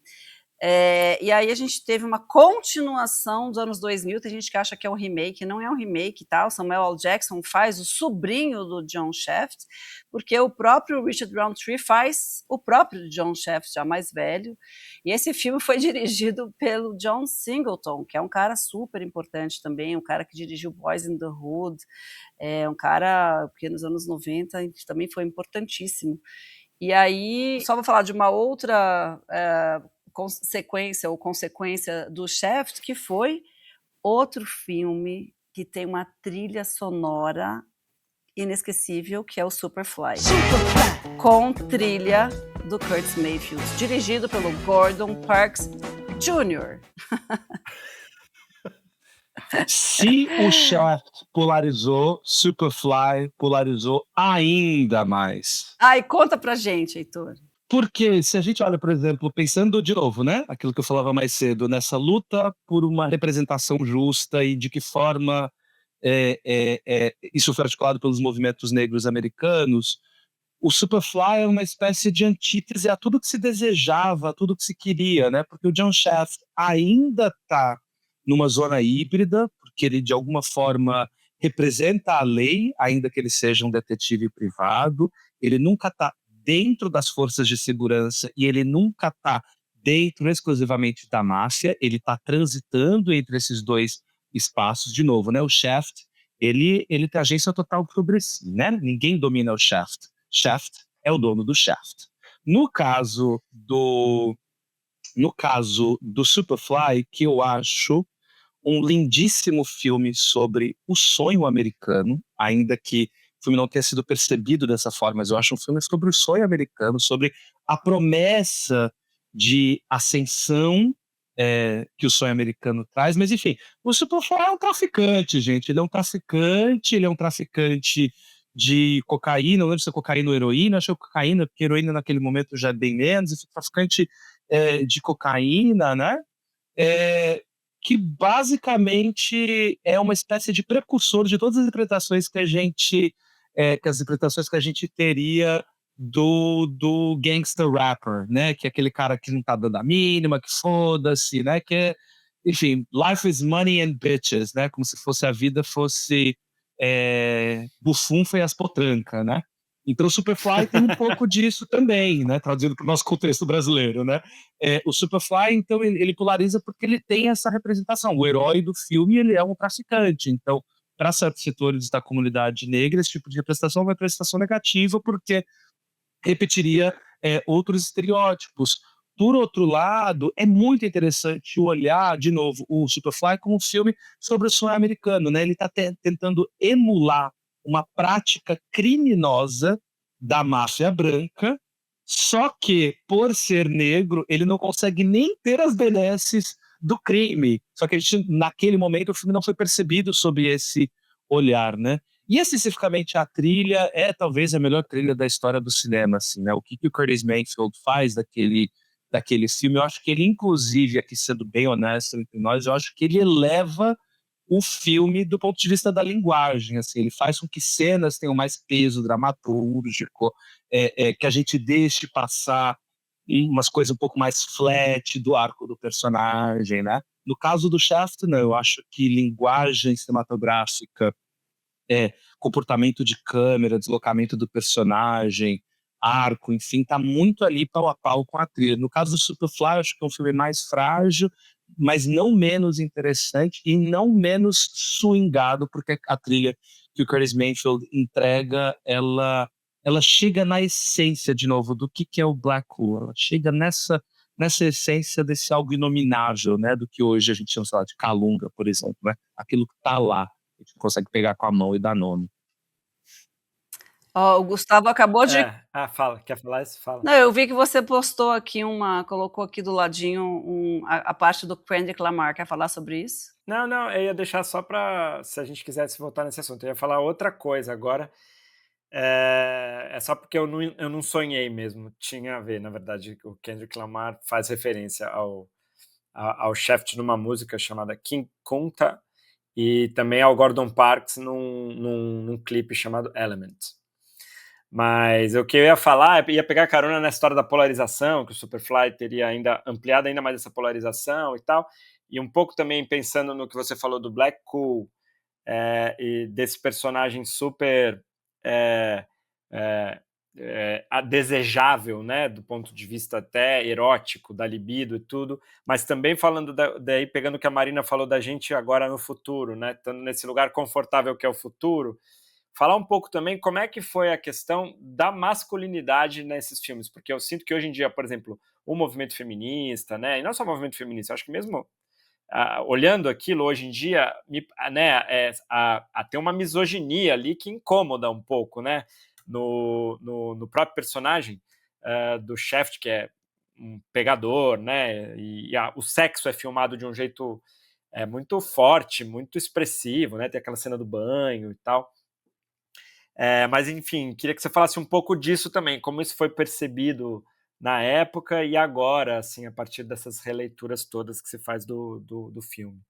E aí a gente teve uma continuação dos anos 2000, tem gente que acha que é um remake, não é um remake, tá? O Samuel L. Jackson faz o sobrinho do John Shaft, porque o próprio Richard Roundtree faz o próprio John Shaft, já mais velho, e esse filme foi dirigido pelo John Singleton, que é um cara super importante também, um cara que dirigiu Boys in the Hood, um cara que nos anos 90 também foi importantíssimo. E aí, só vou falar de uma outra consequência do Shaft, que foi outro filme que tem uma trilha sonora inesquecível, que é o Superfly. Com trilha do Curtis Mayfield, dirigido pelo Gordon Parks Jr. Se o Shaft polarizou, Superfly polarizou ainda mais. Ai, conta pra gente, Heitor. Porque se a gente olha, por exemplo, pensando de novo, né, aquilo que eu falava mais cedo, nessa luta por uma representação justa e de que forma isso foi articulado pelos movimentos negros americanos, o Superfly é uma espécie de antítese a tudo que se desejava, a tudo que se queria, né? Porque o John Shaft ainda está numa zona híbrida, porque ele de alguma forma representa a lei, ainda que ele seja um detetive privado, ele nunca está dentro das forças de segurança e ele nunca está dentro exclusivamente da máfia, ele está transitando entre esses dois espaços. De novo, né? O Shaft, ele tem agência total sobre si, né? Ninguém domina o Shaft. Shaft é o dono do Shaft. No caso do Superfly, que eu acho um lindíssimo filme sobre o sonho americano, ainda que o filme não tenha sido percebido dessa forma, mas eu acho um filme sobre o sonho americano, sobre a promessa de ascensão que o sonho americano traz. Mas enfim, o Superfly é um traficante, gente. Ele é um traficante de cocaína, não lembro se é cocaína ou heroína, acho que é cocaína, porque heroína naquele momento já é bem menos, esse traficante de cocaína, né? Que basicamente é uma espécie de precursor de todas as interpretações que a gente teria do gangster rapper, né? Que é aquele cara que não tá dando a mínima, que foda-se, né? Que enfim, life is money and bitches, né? Como se fosse a vida fosse bufunfa e as potranca, né? Então o Superfly tem um pouco disso também, né? Traduzindo para o nosso contexto brasileiro, né? O Superfly, então, ele polariza porque ele tem essa representação. O herói do filme, ele é um traficante. Então, para certos setores da comunidade negra, esse tipo de representação é uma representação negativa porque repetiria outros estereótipos. Por outro lado, é muito interessante olhar, de novo, o Superfly como um filme sobre o sonho americano, né? Ele está tentando emular uma prática criminosa da máfia branca, só que, por ser negro, ele não consegue nem ter as benesses do crime. Só que naquele momento o filme não foi percebido sob esse olhar, né? E especificamente a trilha é talvez a melhor trilha da história do cinema, assim, né? O que o Curtis Mayfield faz daquele filme, eu acho que ele, inclusive, aqui sendo bem honesto entre nós, eu acho que ele eleva o filme do ponto de vista da linguagem, assim, ele faz com que cenas tenham mais peso dramatúrgico, que a gente deixe passar umas coisas um pouco mais flat do arco do personagem, né? No caso do Shaft, não, eu acho que linguagem cinematográfica, comportamento de câmera, deslocamento do personagem, arco, enfim, tá muito ali pau a pau com a trilha. No caso do Superfly, eu acho que é um filme mais frágil, mas não menos interessante e não menos swingado, porque a trilha que o Curtis Mayfield entrega, ela chega na essência, de novo, do que é o Black Hole. Ela chega nessa essência desse algo inominável, né, do que hoje a gente chama, sei lá, de Calunga, por exemplo, né? Aquilo que tá lá, a gente consegue pegar com a mão e dar nome. Ó, o Gustavo acabou de. Fala. Quer falar isso? Fala. Não, eu vi que você postou aqui colocou aqui do ladinho a parte do Kendrick Lamar. Quer falar sobre isso? Não, eu ia deixar só para, se a gente quisesse voltar nesse assunto. Eu ia falar outra coisa agora. É só porque eu não sonhei mesmo. Tinha a ver, na verdade, o Kendrick Lamar faz referência ao Shaft numa música chamada King Kunta e também ao Gordon Parks num clipe chamado Element. Mas o que eu ia falar, ia pegar carona na história da polarização, que o Superfly teria ampliado ainda mais essa polarização e tal, e um pouco também pensando no que você falou do Black Cool, e desse personagem super desejável, né, do ponto de vista até erótico, da libido e tudo, mas também falando daí, pegando o que a Marina falou da gente agora no futuro, né, estando nesse lugar confortável que é o futuro, falar um pouco também como é que foi a questão da masculinidade nesses filmes, porque eu sinto que hoje em dia, por exemplo, o movimento feminista, né, e não só o movimento feminista, eu acho que mesmo olhando aquilo hoje em dia, tem uma misoginia ali que incomoda um pouco, né, no próprio personagem do Shaft, que é um pegador, né, e o sexo é filmado de um jeito muito forte, muito expressivo, né, tem aquela cena do banho e tal. Mas, enfim, queria que você falasse um pouco disso também, como isso foi percebido na época e agora, assim, a partir dessas releituras todas que você faz do filme.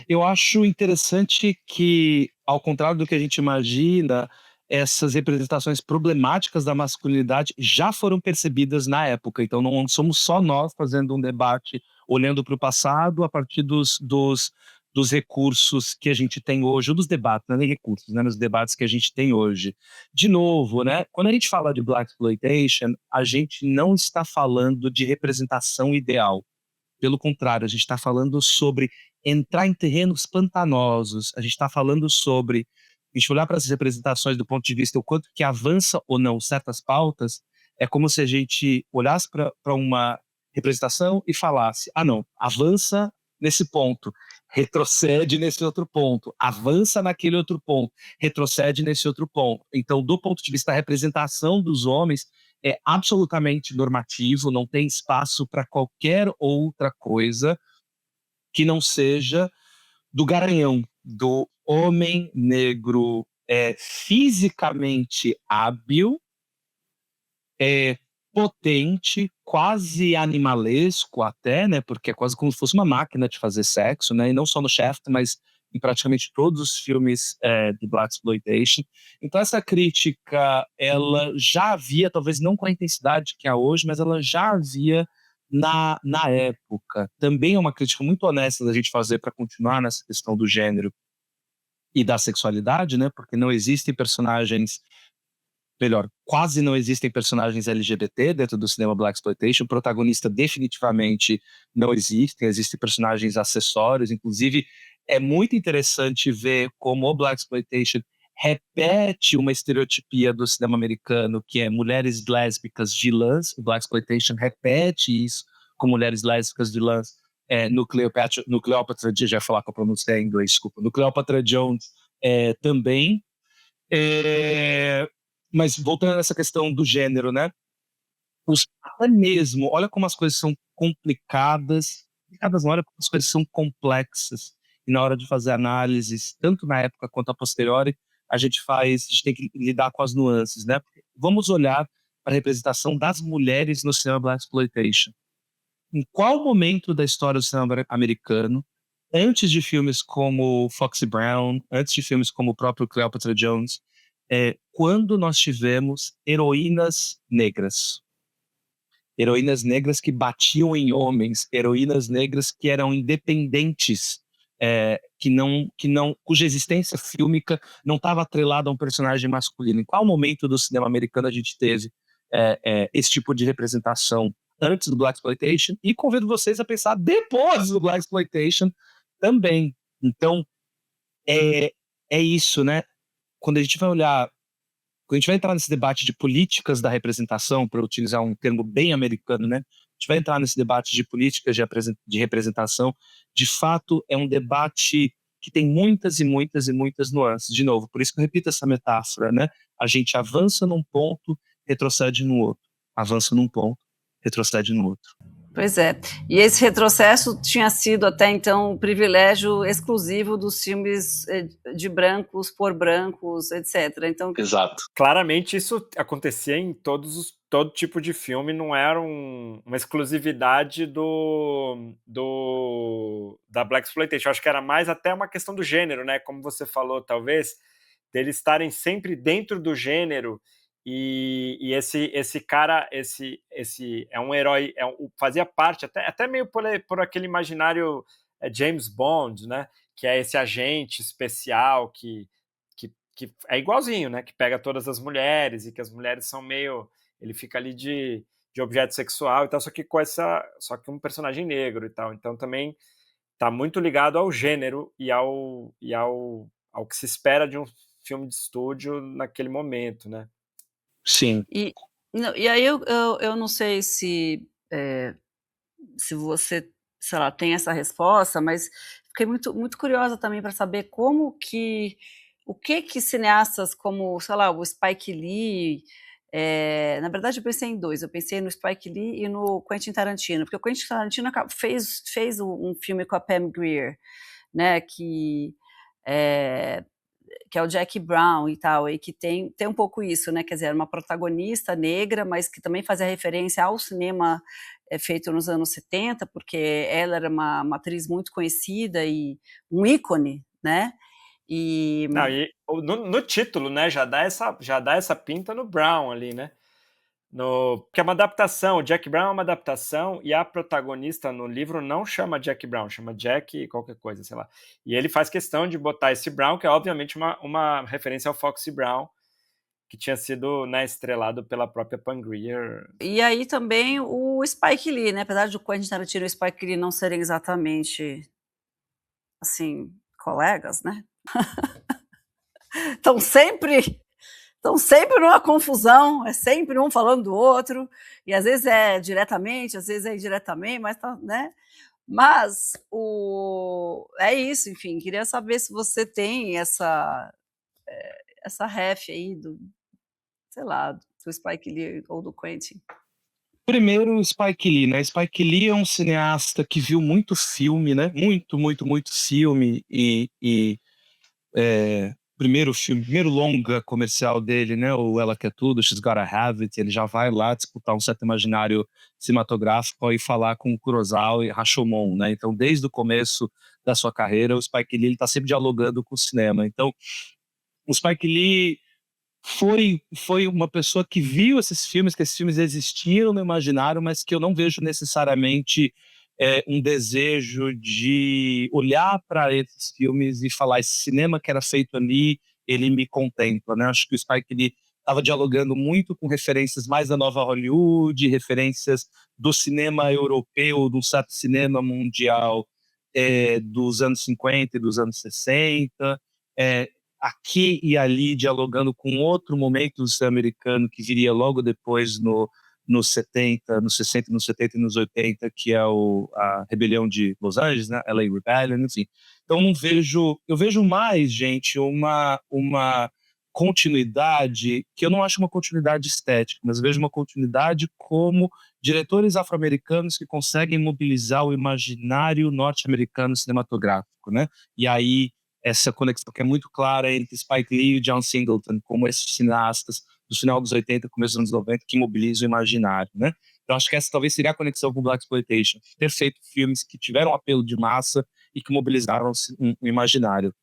Eu acho interessante que, ao contrário do que a gente imagina, essas representações problemáticas da masculinidade já foram percebidas na época. Então, não somos só nós fazendo um debate, olhando para o passado a partir dos recursos que a gente tem hoje, ou dos debates, não é nem recursos, né, nos debates que a gente tem hoje. De novo, né, quando a gente fala de Blaxploitation, a gente não está falando de representação ideal. Pelo contrário, a gente está falando sobre entrar em terrenos pantanosos, a gente está falando sobre a gente olhar para essas representações do ponto de vista o quanto que avança ou não certas pautas, é como se a gente olhasse para uma representação e falasse, não, avança nesse ponto, retrocede nesse outro ponto, avança naquele outro ponto, retrocede nesse outro ponto. Então, do ponto de vista da representação dos homens, é absolutamente normativo, não tem espaço para qualquer outra coisa que não seja do garanhão, do homem negro fisicamente hábil, potente, quase animalesco até, né, porque é quase como se fosse uma máquina de fazer sexo, né, e não só no Shaft, mas em praticamente todos os filmes de Blaxploitation. Então essa crítica, ela já havia, talvez não com a intensidade que há hoje, mas ela já havia na época. Também é uma crítica muito honesta da gente fazer para continuar nessa questão do gênero e da sexualidade, né, porque não existem personagens, melhor, quase não existem personagens LGBT dentro do cinema Blaxploitation, o protagonista definitivamente não existe, existem personagens acessórios, inclusive é muito interessante ver como o Blaxploitation repete uma estereotipia do cinema americano, que é mulheres lésbicas vilãs. O Blaxploitation repete isso com mulheres lésbicas vilãs no Cleopatra, já ia falar com a pronúncia em inglês, desculpa, no Cleopatra Jones também. Mas voltando nessa questão do gênero, né? Até mesmo, olha como as coisas são complicadas, olha como as coisas são complexas. E na hora de fazer análises, tanto na época quanto a posteriori, a gente tem que lidar com as nuances, né? Vamos olhar para a representação das mulheres no cinema blaxploitation. Em qual momento da história do cinema americano, antes de filmes como Foxy Brown, antes de filmes como o próprio Cleopatra Jones, quando nós tivemos heroínas negras? Heroínas negras que batiam em homens, heroínas negras que eram independentes, cuja existência fílmica não estava atrelada a um personagem masculino. Em qual momento do cinema americano a gente teve esse tipo de representação antes do blaxploitation? E convido vocês a pensar depois do blaxploitation também. Então, é isso, né? Quando a gente vai entrar nesse debate de políticas da representação, para utilizar um termo bem americano, né? A gente vai entrar nesse debate de políticas de representação. De fato, é um debate que tem muitas e muitas e muitas nuances. De novo, por isso que eu repito essa metáfora, né? A gente avança num ponto, retrocede no outro. Avança num ponto, retrocede no outro. Pois é. E esse retrocesso tinha sido até então um privilégio exclusivo dos filmes de brancos por brancos, etc. Então, Exato. Claramente isso acontecia em todo tipo de filme, não era uma exclusividade da blaxploitation. Acho que era mais até uma questão do gênero, né? Como você falou, talvez, deles estarem sempre dentro do gênero. E esse cara, esse é um herói, fazia parte até meio por aquele imaginário James Bond, né? Que é esse agente especial que é igualzinho, né? Que pega todas as mulheres e que as mulheres são meio, ele fica ali de objeto sexual e tal, só que um personagem negro e tal. Então também está muito ligado ao gênero e ao que se espera de um filme de estúdio naquele momento, né? Sim. E aí eu não sei se você, sei lá, tem essa resposta, mas fiquei muito, muito curiosa também para saber o que cineastas como, sei lá, o Spike Lee, na verdade eu pensei em dois, eu pensei no Spike Lee e no Quentin Tarantino, porque o Quentin Tarantino fez um filme com a Pam Grier, né, que é o Jackie Brown e tal, e que tem um pouco isso, né, quer dizer, era uma protagonista negra, mas que também fazia referência ao cinema feito nos anos 70, porque ela era uma atriz muito conhecida e um ícone, né, Não, e no título, né, já dá essa pinta no Brown ali, né, porque é uma adaptação, o Jack Brown é uma adaptação e a protagonista no livro não chama Jack Brown, chama Jack qualquer coisa, sei lá. E ele faz questão de botar esse Brown, que é obviamente uma referência ao Foxy Brown, que tinha sido, né, estrelado pela própria Pam Grier. E aí também o Spike Lee, né, apesar de o Quentin Tarantino e o Spike Lee não serem exatamente, assim, colegas, né, estão sempre numa confusão, é sempre um falando do outro, e às vezes é diretamente, às vezes é indiretamente, mas tá, né? Mas é isso, enfim, queria saber se você tem essa ref aí sei lá, do Spike Lee ou do Quentin. Primeiro, o Spike Lee, né? Spike Lee é um cineasta que viu muito filme, né? Muito, muito, muito filme primeiro longa comercial dele, né? O Ela Quer Tudo, She's Gotta Have It, ele já vai lá disputar um certo imaginário cinematográfico e falar com Kurosawa e Rashomon, né? Então, desde o começo da sua carreira, o Spike Lee está sempre dialogando com o cinema. Então, o Spike Lee foi uma pessoa que viu esses filmes, que esses filmes existiam no imaginário, mas que eu não vejo necessariamente um desejo de olhar para esses filmes e falar, esse cinema que era feito ali, ele me contempla, né? Acho que o Spike Lee estava dialogando muito com referências mais da nova Hollywood, referências do cinema europeu, do certo cinema mundial dos anos 50 e dos anos 60, aqui e ali dialogando com outro momento do cinema americano que viria logo depois nos 70, nos 60, nos 70 e nos 80, que é a Rebelião de Los Angeles, né? LA Rebellion, enfim. Então eu vejo mais, gente, uma continuidade, que eu não acho uma continuidade estética, mas vejo uma continuidade como diretores afro-americanos que conseguem mobilizar o imaginário norte-americano cinematográfico, né? E aí essa conexão que é muito clara entre Spike Lee e John Singleton, como esses cineastas do final dos 80, começo dos anos 90, que mobilizam o imaginário, né? Então acho que essa talvez seria a conexão com o Blaxploitation, ter feito filmes que tiveram apelo de massa e que mobilizaram o imaginário.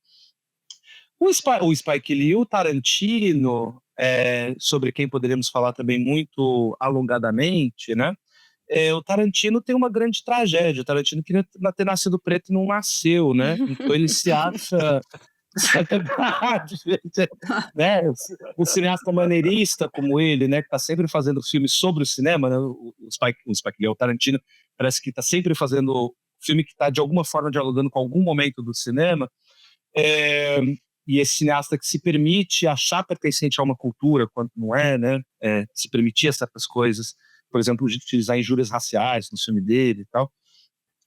O Spike Lee, o Tarantino, sobre quem poderíamos falar também muito alongadamente, né? O Tarantino tem uma grande tragédia. O Tarantino queria ter nascido preto e não nasceu, né? Então ele se acha... Isso é verdade, gente. Né? Um cineasta maneirista como ele, né, que está sempre fazendo filmes sobre o cinema, né? O Spike Lee, o Tarantino, parece que está sempre fazendo filme que está de alguma forma dialogando com algum momento do cinema. E esse cineasta que se permite achar pertencente a uma cultura quando não é, né? Se permitir certas coisas, por exemplo, utilizar injúrias raciais no filme dele e tal.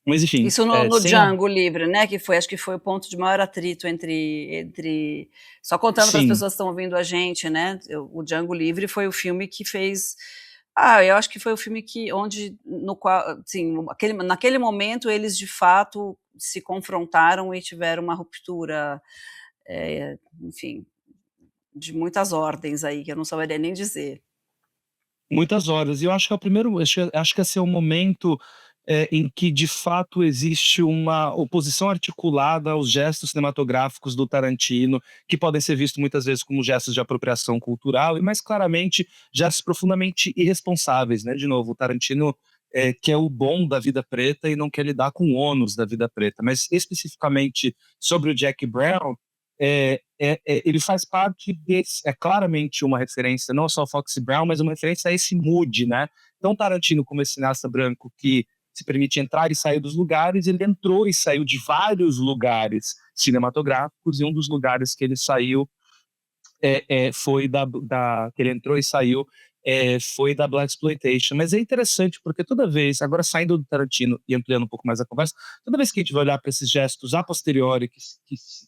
Mas enfim, isso no Django Livre, né? Acho que foi o ponto de maior atrito entre só contando para as pessoas que estão ouvindo a gente, né? O Django Livre foi o filme que fez. Eu acho que foi o filme no qual, assim, naquele momento eles de fato se confrontaram e tiveram uma ruptura, enfim, de muitas ordens aí que eu não saberia nem dizer. Muitas horas. E eu acho que é o primeiro, acho que esse é o momento em que de fato existe uma oposição articulada aos gestos cinematográficos do Tarantino, que podem ser vistos muitas vezes como gestos de apropriação cultural e mais claramente gestos profundamente irresponsáveis, né? De novo, o Tarantino quer o bom da vida preta e não quer lidar com o ônus da vida preta. Mas especificamente sobre o Jack Brown, ele faz parte desse, claramente uma referência não só ao Foxy Brown, mas uma referência a esse mood, né? Então Tarantino, como esse cineasta branco que se permite entrar e sair dos lugares, ele entrou e saiu de vários lugares cinematográficos, e um dos lugares que ele saiu foi que ele entrou e saiu foi da Blaxploitation. Mas é interessante porque toda vez, agora saindo do Tarantino e ampliando um pouco mais a conversa, toda vez que a gente vai olhar para esses gestos a posteriori que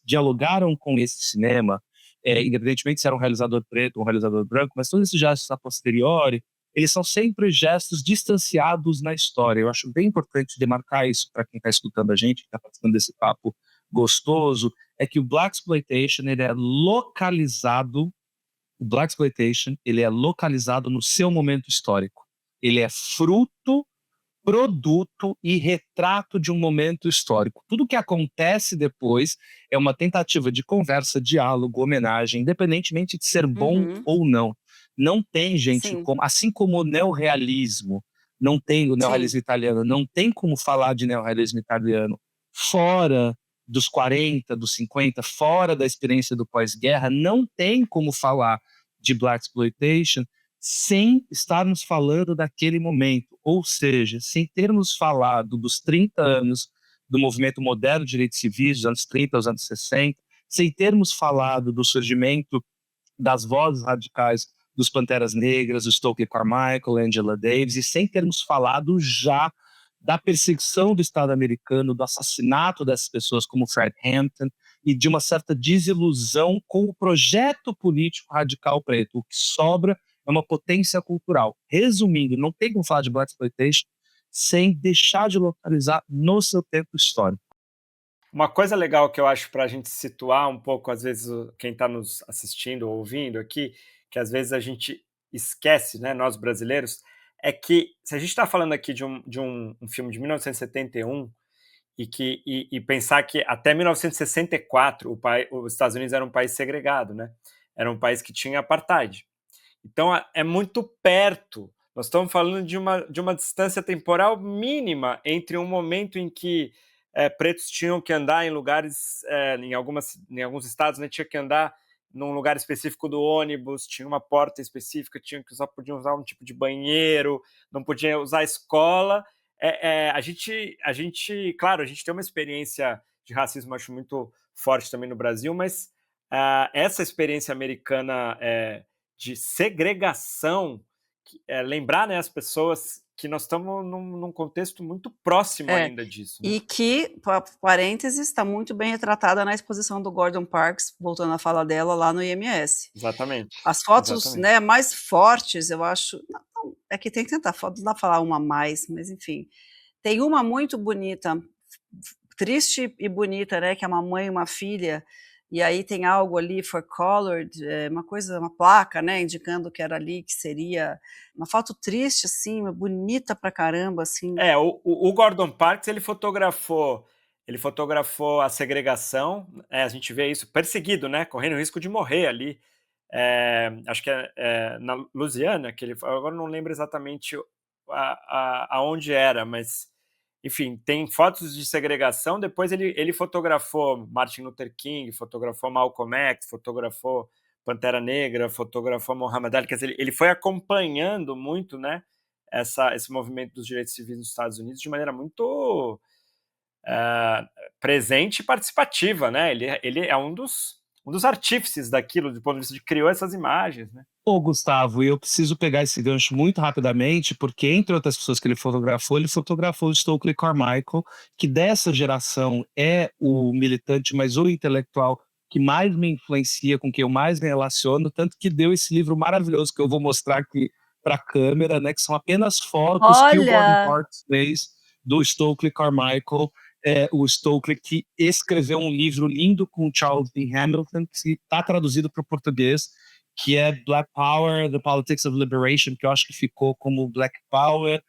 dialogaram com esse cinema, independentemente se era um realizador preto ou um realizador branco, mas todos esses gestos a posteriori, eles são sempre gestos distanciados na história. Eu acho bem importante demarcar isso para quem está escutando a gente, que está participando desse papo gostoso, é que o Blaxploitation, ele é localizado no seu momento histórico. Ele é fruto, produto e retrato de um momento histórico. Tudo que acontece depois é uma tentativa de conversa, diálogo, homenagem, independentemente de ser bom ou não. Não tem, gente, assim como o neorrealismo, não tem o neorrealismo italiano, não tem como falar de neorrealismo italiano fora dos 40, dos 50, fora da experiência do pós-guerra, não tem como falar de Blaxploitation sem estarmos falando daquele momento, ou seja, sem termos falado dos 30 anos do movimento moderno de direitos civis, dos anos 30 aos anos 60, sem termos falado do surgimento das vozes radicais dos Panteras Negras, do Stokely Carmichael, Angela Davis, e sem termos falado já da perseguição do Estado americano, do assassinato dessas pessoas como Fred Hampton e de uma certa desilusão com o projeto político radical preto. O que sobra é uma potência cultural. Resumindo, não tem como falar de Blaxploitation sem deixar de localizar no seu tempo histórico. Uma coisa legal que eu acho para a gente situar um pouco, às vezes, quem está nos assistindo ou ouvindo aqui, que às vezes a gente esquece, né, nós brasileiros, é que se a gente está falando aqui de um filme de 1971 e pensar que até 1964 os Estados Unidos era um país segregado, né? Era um país que tinha apartheid. Então é muito perto. Nós estamos falando de uma distância temporal mínima entre um momento em que pretos tinham que andar em lugares, em alguns estados, né, tinha que andar num lugar específico do ônibus, tinha uma porta específica, podiam usar um tipo de banheiro, não podia usar a escola. A gente, claro, a gente tem uma experiência de racismo, acho, muito forte também no Brasil, mas essa experiência americana de segregação, lembrar, né, as pessoas que nós estamos num contexto muito próximo ainda disso. Né? E que, parênteses, está muito bem retratada na exposição do Gordon Parks, voltando à fala dela, lá no IMS. Exatamente. As fotos né, mais fortes, eu acho... Não, é que tem que tentar, não dá para falar uma a mais, mas enfim. Tem uma muito bonita, triste e bonita, né, que é uma mãe e uma filha, e aí tem algo ali for colored, uma coisa, uma placa, né, indicando que era ali, que seria uma foto triste, assim, bonita pra caramba, assim. O Gordon Parks, ele fotografou a segregação, a gente vê isso perseguido, né, correndo o risco de morrer ali, acho que na Louisiana, que ele, agora não lembro exatamente aonde era, mas enfim, tem fotos de segregação. Depois ele fotografou Martin Luther King, fotografou Malcolm X, fotografou Pantera Negra, fotografou Muhammad Ali. Quer dizer, ele foi acompanhando muito, né, esse movimento dos direitos civis nos Estados Unidos de maneira muito presente e participativa, né? Ele é um dos artífices daquilo, do ponto de vista de criou essas imagens, né? Ô, Gustavo, e eu preciso pegar esse gancho muito rapidamente, porque entre outras pessoas que ele fotografou o Stokely Carmichael, que dessa geração é o militante, mas o intelectual que mais me influencia, com quem eu mais me relaciono, tanto que deu esse livro maravilhoso que eu vou mostrar aqui para a câmera, né, que são apenas fotos que o Gordon Olha! Parks fez do Stokely Carmichael, o Stokely que escreveu um livro lindo com Charles D. Hamilton, que está traduzido para o português, que é Black Power, The Politics of Liberation, que eu acho que ficou como Black Power,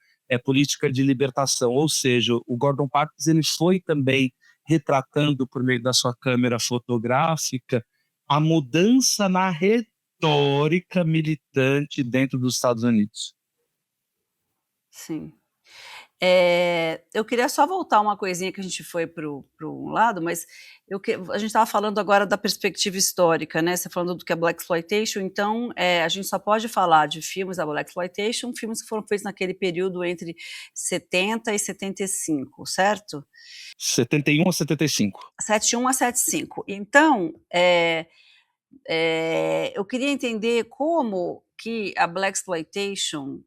política de libertação. Ou seja, o Gordon Parks ele foi também retratando, por meio da sua câmera fotográfica, a mudança na retórica militante dentro dos Estados Unidos. Sim. Eu queria só voltar uma coisinha que a gente foi para um lado, mas a gente estava falando agora da perspectiva histórica, né? Você falando do que é Blaxploitation, então a gente só pode falar de filmes da Blaxploitation, filmes que foram feitos naquele período entre 70 e 75, certo? 71 a 75. 71 a 75. Então, eu queria entender como que a Blaxploitation,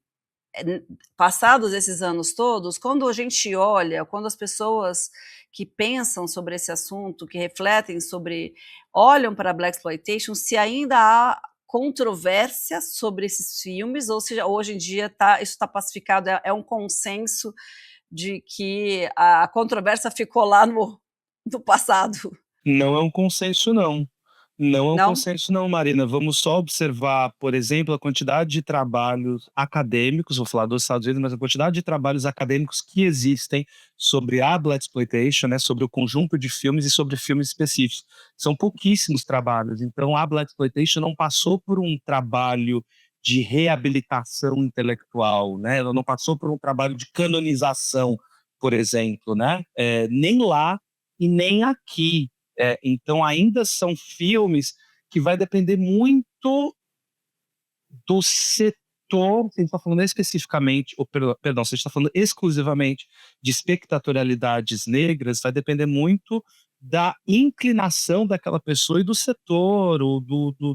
passados esses anos todos, quando a gente olha, quando as pessoas que pensam sobre esse assunto, que refletem sobre, olham para a Blaxploitation, se ainda há controvérsia sobre esses filmes, ou seja, hoje em dia isso está pacificado, é um consenso de que a controvérsia ficou lá no passado. Não é um consenso, não. Não é um Não? consenso não, Marina. Vamos só observar, por exemplo, a quantidade de trabalhos acadêmicos, vou falar dos Estados Unidos, mas a quantidade de trabalhos acadêmicos que existem sobre a Blaxploitation, né, sobre o conjunto de filmes e sobre filmes específicos. São pouquíssimos trabalhos. Então, a Blaxploitation não passou por um trabalho de reabilitação intelectual, né? Ela não passou por um trabalho de canonização, por exemplo, né? Nem lá e nem aqui. Então, ainda são filmes que vai depender muito do setor, se a gente está falando especificamente, perdão, se a gente está falando exclusivamente de espectatorialidades negras, vai depender muito da inclinação daquela pessoa e do setor, ou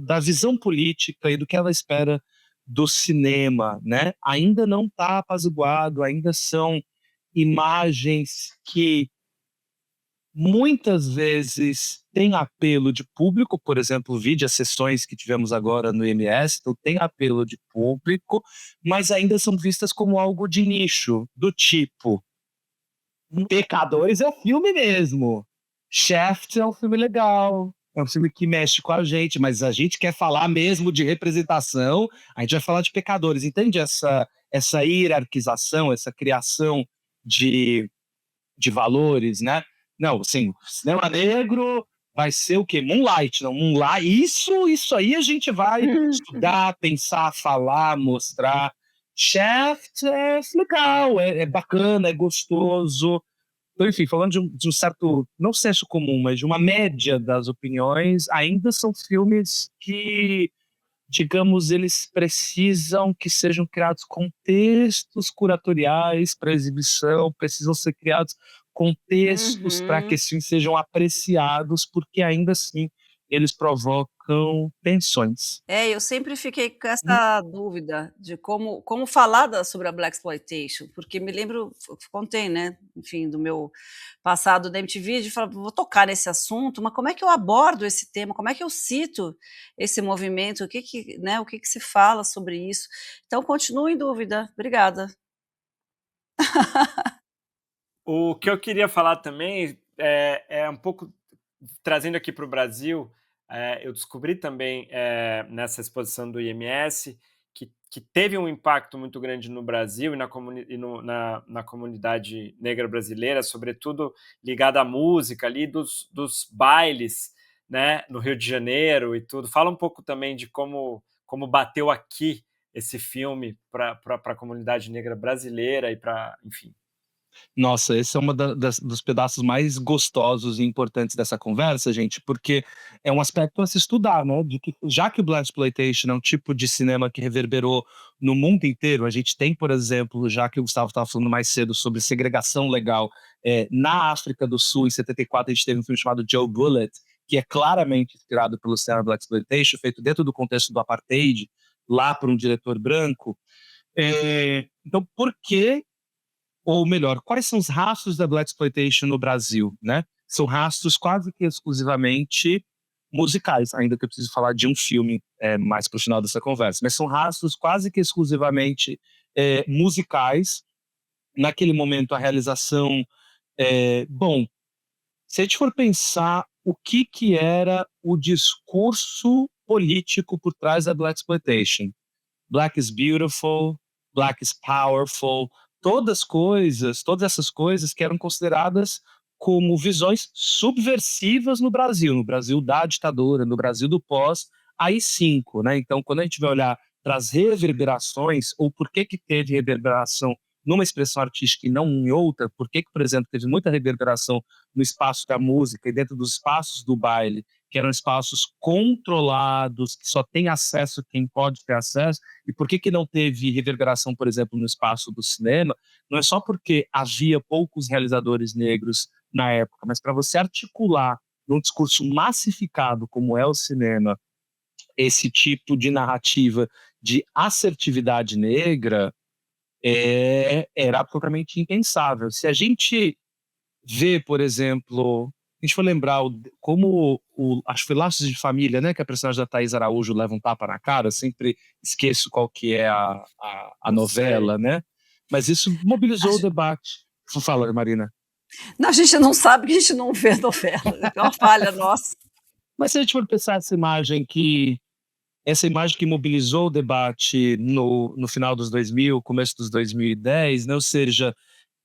da visão política e do que ela espera do cinema, né? Ainda não está apaziguado, ainda são imagens que muitas vezes tem apelo de público, por exemplo, vide as sessões que tivemos agora no IMS, então tem apelo de público, mas ainda são vistas como algo de nicho, do tipo, Pecadores é filme mesmo, Shaft é um filme legal, é um filme que mexe com a gente, mas a gente quer falar mesmo de representação, a gente vai falar de Pecadores, entende essa hierarquização, essa criação de valores, né? Não, assim, cinema negro vai ser o quê? Moonlight, não, Moonlight, isso aí a gente vai estudar, pensar, falar, mostrar. Shaft é legal, é bacana, é gostoso. Então, enfim, falando de um certo, não senso comum, mas de uma média das opiniões, ainda são filmes que, digamos, eles precisam que sejam criados contextos curatoriais para exibição, precisam ser criados contextos para que sim sejam apreciados, porque ainda assim eles provocam tensões. Eu sempre fiquei com essa dúvida de como falar sobre a Blaxploitation, porque me lembro, contei, né, enfim, do meu passado da MTV, de falar, vou tocar nesse assunto, mas como é que eu abordo esse tema? Como é que eu cito esse movimento? O que se fala sobre isso? Então, continuo em dúvida. Obrigada. O que eu queria falar também, é um pouco trazendo aqui para o Brasil. Eu descobri também nessa exposição do IMS que teve um impacto muito grande no Brasil e na comunidade negra brasileira, sobretudo ligada à música ali dos bailes, né, no Rio de Janeiro e tudo. Fala um pouco também de como bateu aqui esse filme para a comunidade negra brasileira e para, enfim. Nossa, esse é uma dos pedaços mais gostosos e importantes dessa conversa, gente, porque é um aspecto a se estudar, né? De que, já que o Blaxploitation é um tipo de cinema que reverberou no mundo inteiro, a gente tem, por exemplo, já que o Gustavo estava falando mais cedo sobre segregação legal, na África do Sul, em 74, a gente teve um filme chamado Joe Bullet, que é claramente inspirado pelo cinema Blaxploitation, feito dentro do contexto do apartheid, lá por um diretor branco. Então, por que, ou melhor, quais são os rastros da Blaxploitation no Brasil, né? São rastros quase que exclusivamente musicais, ainda que eu preciso falar de um filme mais para o final dessa conversa, mas são rastros quase que exclusivamente musicais. Naquele momento, a realização... bom, se a gente for pensar o que era o discurso político por trás da Blaxploitation, Black is beautiful, Black is powerful, todas essas coisas que eram consideradas como visões subversivas no Brasil da ditadura, no Brasil do pós AI-5, né? Então, quando a gente vai olhar para as reverberações, ou por que teve reverberação numa expressão artística e não em outra, por que, por exemplo, teve muita reverberação no espaço da música e dentro dos espaços do baile, que eram espaços controlados, que só tem acesso quem pode ter acesso, e por que não teve reverberação, por exemplo, no espaço do cinema, não é só porque havia poucos realizadores negros na época, mas para você articular num discurso massificado como é o cinema, esse tipo de narrativa de assertividade negra, era absolutamente impensável. Se a gente vê, por exemplo, a gente for lembrar como acho que foi Laços de Família, né, que a personagem da Thaís Araújo leva um tapa na cara, eu sempre esqueço qual que é a novela, né? Mas isso mobilizou o debate. Fala, Marina. Não, a gente não sabe que a gente não vê novela, é uma falha nossa. Mas se a gente for pensar essa imagem que mobilizou o debate no final dos 2000, começo dos 2010, né? Ou seja,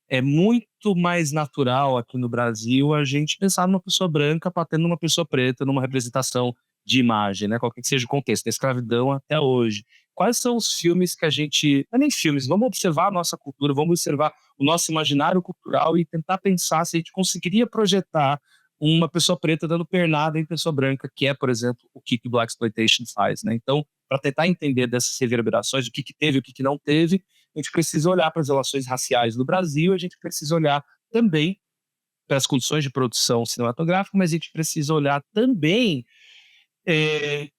é muito mais natural aqui no Brasil a gente pensar numa pessoa branca batendo numa pessoa preta numa representação de imagem, né? Qualquer que seja o contexto, da escravidão até hoje. Quais são os filmes que a gente... Não é nem filmes, vamos observar a nossa cultura, vamos observar o nosso imaginário cultural e tentar pensar se a gente conseguiria projetar uma pessoa preta dando pernada em pessoa branca, que é, por exemplo, o que Blaxploitation faz, né? Então, para tentar entender dessas reverberações, o que teve e o que não teve, a gente precisa olhar para as relações raciais no Brasil, a gente precisa olhar também para as condições de produção cinematográfica, mas a gente precisa olhar também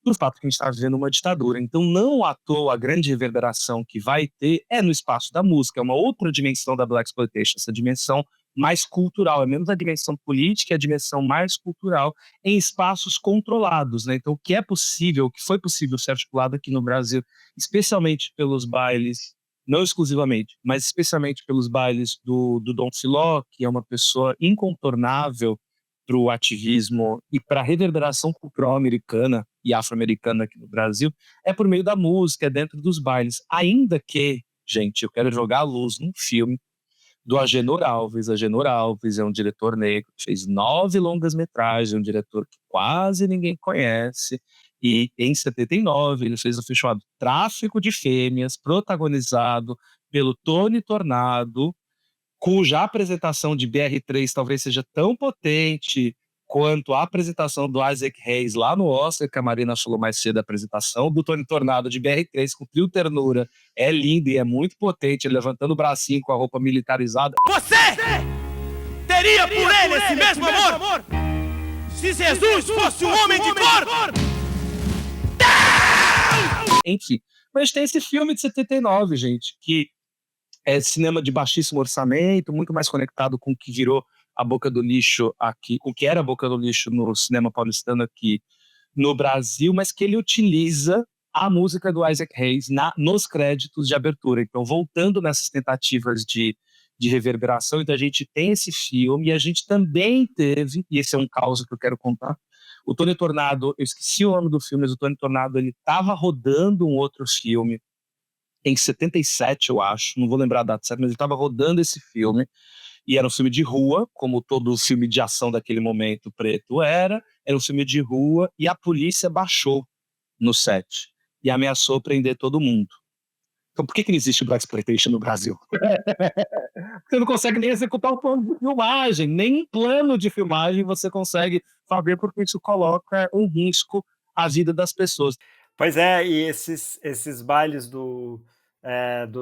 por fato que a gente está vivendo uma ditadura. Então, não à toa, a grande reverberação que vai ter é no espaço da música, é uma outra dimensão da Blaxploitation, essa dimensão mais cultural, é menos a dimensão política, é a dimensão mais cultural em espaços controlados, né? Então, o que é possível, o que foi possível ser articulado aqui no Brasil, especialmente pelos bailes, não exclusivamente, mas especialmente pelos bailes do Dom Filó, que é uma pessoa incontornável para o ativismo e para a reverberação cultural americana e afro-americana aqui no Brasil, é por meio da música, é dentro dos bailes. Ainda que, gente, eu quero jogar a luz num filme do Agenor Alves. Agenor Alves é um diretor negro, fez 9 longas-metragens, um diretor que quase ninguém conhece, e em 79 ele fez um filme chamado Tráfico de Fêmeas, protagonizado pelo Tony Tornado, cuja apresentação de BR3 talvez seja tão potente quanto a apresentação do Isaac Hayes lá no Oscar, que a Marina falou mais cedo, a apresentação do Tony Tornado de BR3 com Trio Ternura é lindo e é muito potente, levantando o bracinho com a roupa militarizada. Você teria por ele esse mesmo amor se Jesus fosse um homem de cor? Enfim, mas tem esse filme de 79, gente, que é cinema de baixíssimo orçamento, muito mais conectado com o que virou a boca do lixo aqui, com o que era a boca do lixo no cinema paulistano aqui no Brasil, mas que ele utiliza a música do Isaac Hayes nos créditos de abertura. Então, voltando nessas tentativas de de reverberação. Então a gente tem esse filme e a gente também teve, e esse é um caos que eu quero contar, o Tony Tornado, eu esqueci o nome do filme, mas o Tony Tornado, ele estava rodando um outro filme em 77, eu acho, não vou lembrar a data certa, mas ele estava rodando esse filme, e era um filme de rua, como todo filme de ação daquele momento preto era um filme de rua, e a polícia baixou no set, e ameaçou prender todo mundo. Então por que não existe Blaxploitation no Brasil? Você não consegue nem executar um plano de filmagem, nem um plano de filmagem você consegue fazer, porque isso coloca em risco a vida das pessoas. Pois é, e esses bailes do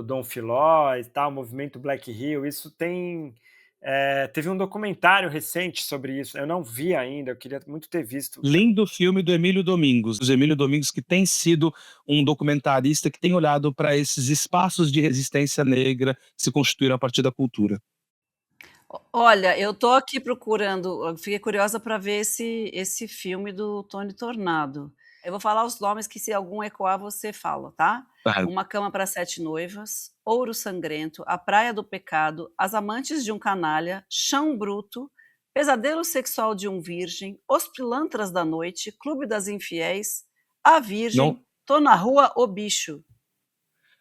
Dom Filó e tal, o movimento Black Hill, isso teve um documentário recente sobre isso, eu não vi ainda, eu queria muito ter visto. Lindo filme do Emílio Domingos. O Emílio Domingos, que tem sido um documentarista que tem olhado para esses espaços de resistência negra que se constituíram a partir da cultura. Olha, eu tô aqui procurando, eu fiquei curiosa para ver esse filme do Tony Tornado. Eu vou falar os nomes que, se algum ecoar, você fala, tá? Claro. Uma Cama para Sete Noivas, Ouro Sangrento, A Praia do Pecado, As Amantes de um Canalha, Chão Bruto, Pesadelo Sexual de um Virgem, Os Pilantras da Noite, Clube das Infiéis, A Virgem, Não. Tô na Rua, O Bicho.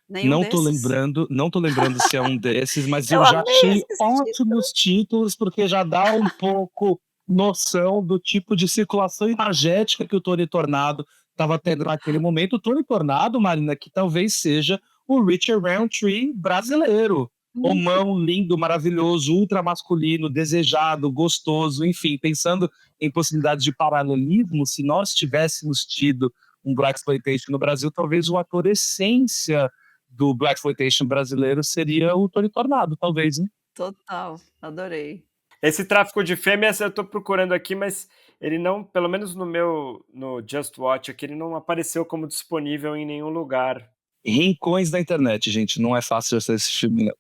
Nenhum Não desses? tô lembrando se é um desses, mas Eu eu já amei achei esses ótimos títulos, porque já dá um pouco noção do tipo de circulação imagética que o Tony Tornado estava tendo naquele momento. O Tony Tornado, Marina, que talvez seja o Richard Roundtree brasileiro. Homão, lindo, maravilhoso, ultra masculino, desejado, gostoso, enfim, pensando em possibilidades de paralelismo, se nós tivéssemos tido um Blaxploitation no Brasil, talvez o ator essência do Blaxploitation brasileiro seria o Tony Tornado, talvez, hein? Total, adorei. Esse Tráfico de Fêmeas eu tô procurando aqui, mas ele não, pelo menos no Just Watch aqui, ele não apareceu como disponível em nenhum lugar. Rincões da internet, gente, não é fácil acessar esse filme, não.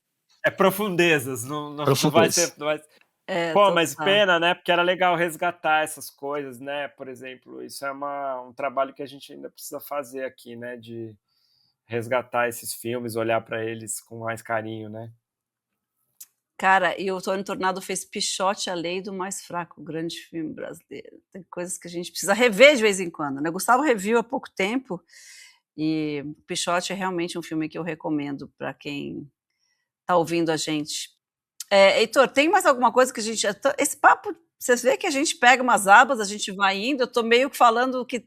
É profundezas, não vai Profundezas. ser... Não vai... É, Pô, mas total. pena, né? Porque era legal resgatar essas coisas, né? Por exemplo, isso é um trabalho que a gente ainda precisa fazer aqui, né? De resgatar esses filmes, olhar para eles com mais carinho, né? Cara, e o Tony Tornado fez Pichote, a Lei do Mais Fraco, grande filme brasileiro. Tem coisas que a gente precisa rever de vez em quando, né? Gustavo reviu há pouco tempo, e Pichote é realmente um filme que eu recomendo para quem está ouvindo a gente. Heitor, tem mais alguma coisa que a gente... Esse papo, vocês veem que a gente pega umas abas, a gente vai indo, eu estou meio que falando que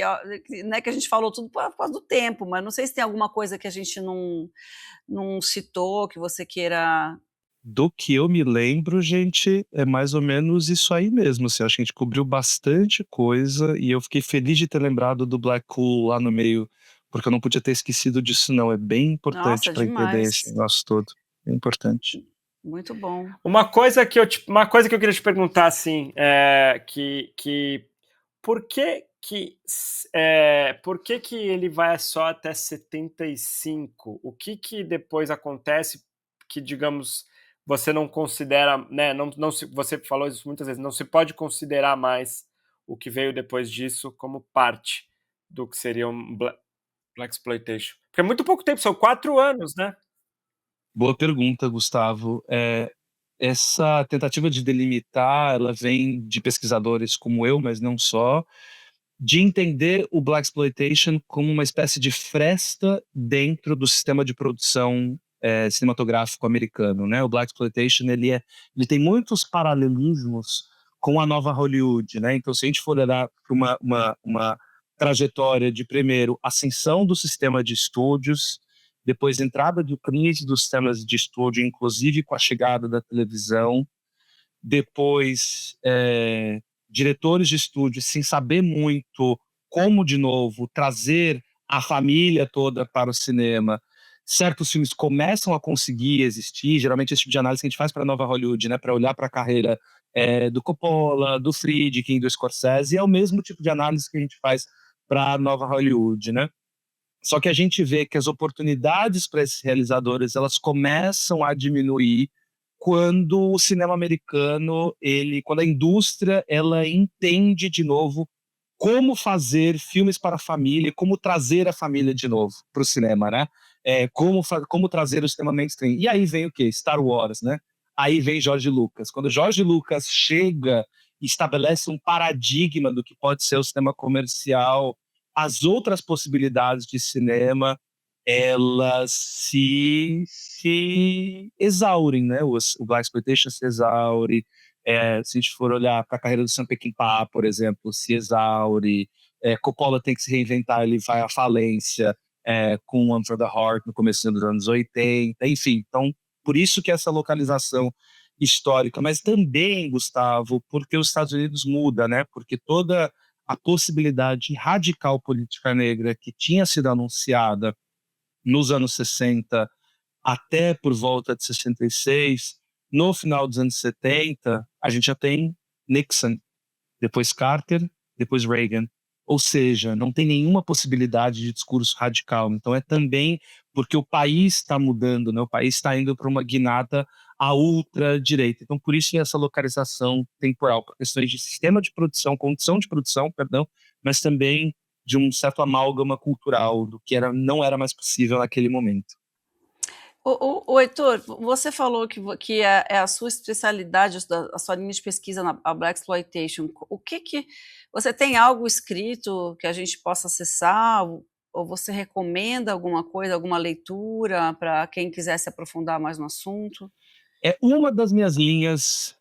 a gente falou tudo por causa do tempo, mas não sei se tem alguma coisa que a gente não citou, que você queira... Do que eu me lembro, gente, é mais ou menos isso aí mesmo. Assim, acho que a gente cobriu bastante coisa e eu fiquei feliz de ter lembrado do Black Cool lá no meio, porque eu não podia ter esquecido disso, não. É bem importante para entender esse negócio todo. É importante. Muito bom. Uma coisa que eu queria te perguntar, assim, por que ele vai só até 75? O que depois acontece que, digamos, você não considera, né? Você falou isso muitas vezes, não se pode considerar mais o que veio depois disso como parte do que seria um Blaxploitation. Porque é muito pouco tempo, são 4 anos, né? Boa pergunta, Gustavo. Essa tentativa de delimitar, ela vem de pesquisadores como eu, mas não só, de entender o Blaxploitation como uma espécie de fresta dentro do sistema de produção cinematográfico americano, né? O Blaxploitation, ele tem muitos paralelismos com a nova Hollywood, né? Então, se a gente for olhar para uma trajetória de, primeiro, ascensão do sistema de estúdios, depois entrada de crise dos sistemas de estúdio, inclusive com a chegada da televisão, depois diretores de estúdio sem saber muito como, de novo, trazer a família toda para o cinema. Certos filmes começam a conseguir existir, geralmente esse tipo de análise que a gente faz para a nova Hollywood, né, para olhar para a carreira do Coppola, do Friedkin, do Scorsese, é o mesmo tipo de análise que a gente faz para a nova Hollywood, né? Só que a gente vê que as oportunidades para esses realizadores, elas começam a diminuir quando o cinema americano, quando a indústria, ela entende de novo como fazer filmes para a família, como trazer a família de novo para o cinema, né? como trazer o cinema mainstream. E aí vem o quê? Star Wars, né? Aí vem George Lucas. Quando George Lucas chega e estabelece um paradigma do que pode ser o cinema comercial, as outras possibilidades de cinema, elas se exaurem, né? O Blaxploitation se exaure. Se a gente for olhar para a carreira do Sam Peckinpah, por exemplo, se exaure. Coppola tem que se reinventar, ele vai à falência com One for the Heart no começo dos anos 80, enfim. Então, por isso que essa localização histórica, mas também, Gustavo, porque os Estados Unidos muda, né? Porque toda a possibilidade radical política negra que tinha sido anunciada nos anos 60 até por volta de 66, no final dos anos 70, a gente já tem Nixon, depois Carter, depois Reagan. Ou seja, não tem nenhuma possibilidade de discurso radical. Então é também porque o país está mudando, né? O país está indo para uma guinada à ultradireita. Então por isso essa localização temporal, por questões de sistema de produção, condição de produção, perdão, mas também de um certo amálgama cultural do que não era mais possível naquele momento. O Heitor, você falou que é a sua especialidade, a sua linha de pesquisa a Blaxploitation. O que você tem algo escrito que a gente possa acessar? Ou você recomenda alguma coisa, alguma leitura para quem quiser se aprofundar mais no assunto? É uma das minhas linhas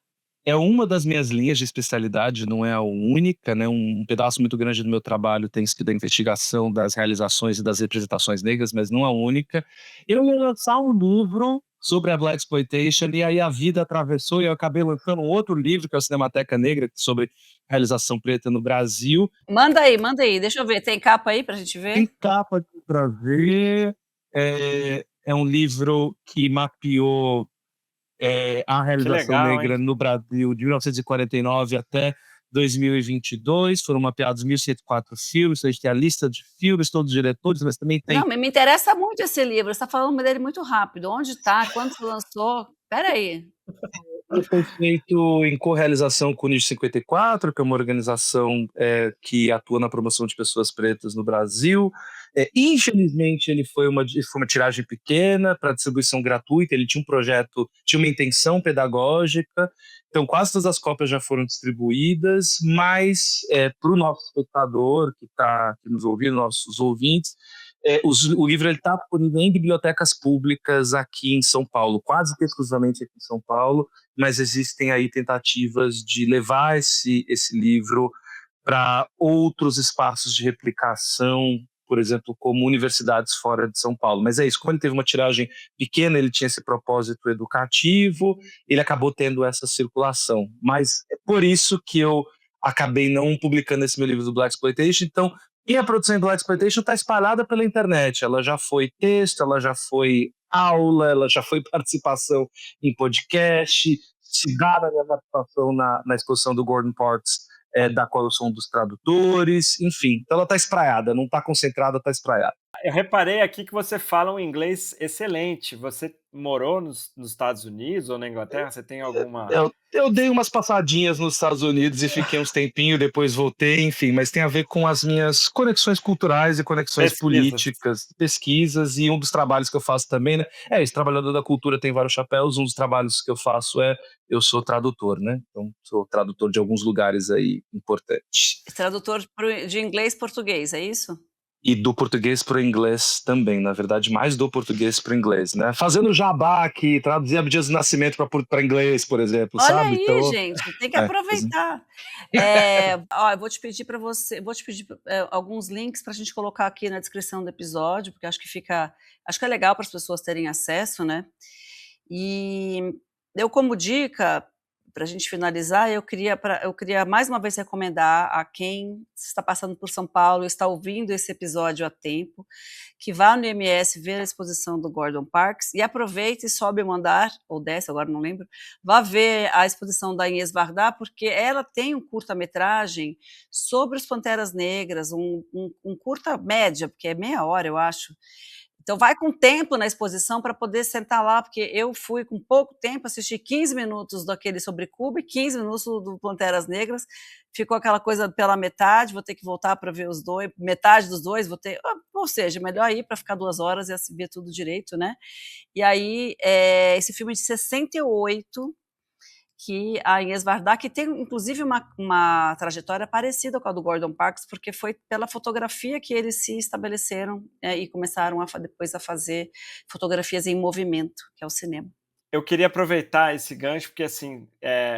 de especialidade, não é a única, né? Um pedaço muito grande do meu trabalho tem sido a investigação das realizações e das representações negras, mas não a única. Eu ia lançar um livro sobre a Blaxploitation e aí a vida atravessou e eu acabei lançando um outro livro, que é o Cinemateca Negra, sobre realização preta no Brasil. Manda aí, deixa eu ver. Tem capa aí pra gente ver? Tem capa aqui para ver. É um livro que mapeou a realização negra no Brasil de 1949 até 2022, foram mapeados 1.104 filmes, a gente tem a lista de filmes, todos os diretores, mas também tem... Não, me interessa muito esse livro, você está falando dele muito rápido, onde está, quando se lançou, peraí. Ele foi feito em co-realização com o NIJ 54, que é uma organização que atua na promoção de pessoas pretas no Brasil. Infelizmente, ele foi uma tiragem pequena para distribuição gratuita, ele tinha um projeto, tinha uma intenção pedagógica, então quase todas as cópias já foram distribuídas, mas para o nosso espectador que está nos ouvindo, nossos ouvintes, o livro está disponível em bibliotecas públicas aqui em São Paulo, quase que exclusivamente aqui em São Paulo, mas existem aí tentativas de levar esse livro para outros espaços de replicação, por exemplo, como universidades fora de São Paulo. Mas é isso, como ele teve uma tiragem pequena, ele tinha esse propósito educativo, ele acabou tendo essa circulação. Mas é por isso que eu acabei não publicando esse meu livro do Blaxploitation. Então, e a produção do Blaxploitation está espalhada pela internet. Ela já foi texto, ela já foi aula, ela já foi participação em podcast, se dá na minha participação na exposição do Gordon Parks, da qual eu sou um dos tradutores, enfim. Então ela está espraiada, não está concentrada, está espraiada. Eu reparei aqui que você fala um inglês excelente. Você morou nos Estados Unidos ou na Inglaterra? Você tem alguma... Eu dei umas passadinhas nos Estados Unidos e fiquei uns tempinhos, depois voltei, enfim, mas tem a ver com as minhas conexões culturais e conexões políticas, pesquisas, e um dos trabalhos que eu faço também, né? Esse trabalhador da cultura tem vários chapéus, um dos trabalhos que eu faço eu sou tradutor, né? Então, sou tradutor de alguns lugares aí importantes. Tradutor de inglês e português, é isso? E do português para o inglês também, na verdade, mais do português para o inglês, né? Fazendo jabá aqui, traduzir Abdias do Nascimento para inglês, por exemplo, Olha sabe? Aí, então, gente, tem que aproveitar. Eu vou te pedir alguns links para a gente colocar aqui na descrição do episódio, porque acho que é legal para as pessoas terem acesso, né? E eu, como dica, para a gente finalizar, eu queria mais uma vez recomendar a quem está passando por São Paulo e está ouvindo esse episódio a tempo, que vá no IMS ver a exposição do Gordon Parks e aproveite e sobe o andar, ou desce, agora não lembro, vá ver a exposição da Inês Vardá, porque ela tem um curta-metragem sobre os Panteras Negras, um curta média, porque é meia hora, eu acho. Então vai com tempo na exposição para poder sentar lá, porque eu fui com pouco tempo, assisti 15 minutos daquele sobre Cuba e 15 minutos do Panteras Negras, ficou aquela coisa pela metade, vou ter que voltar para ver os dois, metade dos dois, ou seja, melhor ir para ficar 2 horas e ver tudo direito, né? E aí, esse filme de 68, que a Inês Varda, que tem inclusive uma trajetória parecida com a do Gordon Parks, porque foi pela fotografia que eles se estabeleceram e começaram depois a fazer fotografias em movimento, que é o cinema. Eu queria aproveitar esse gancho, porque assim,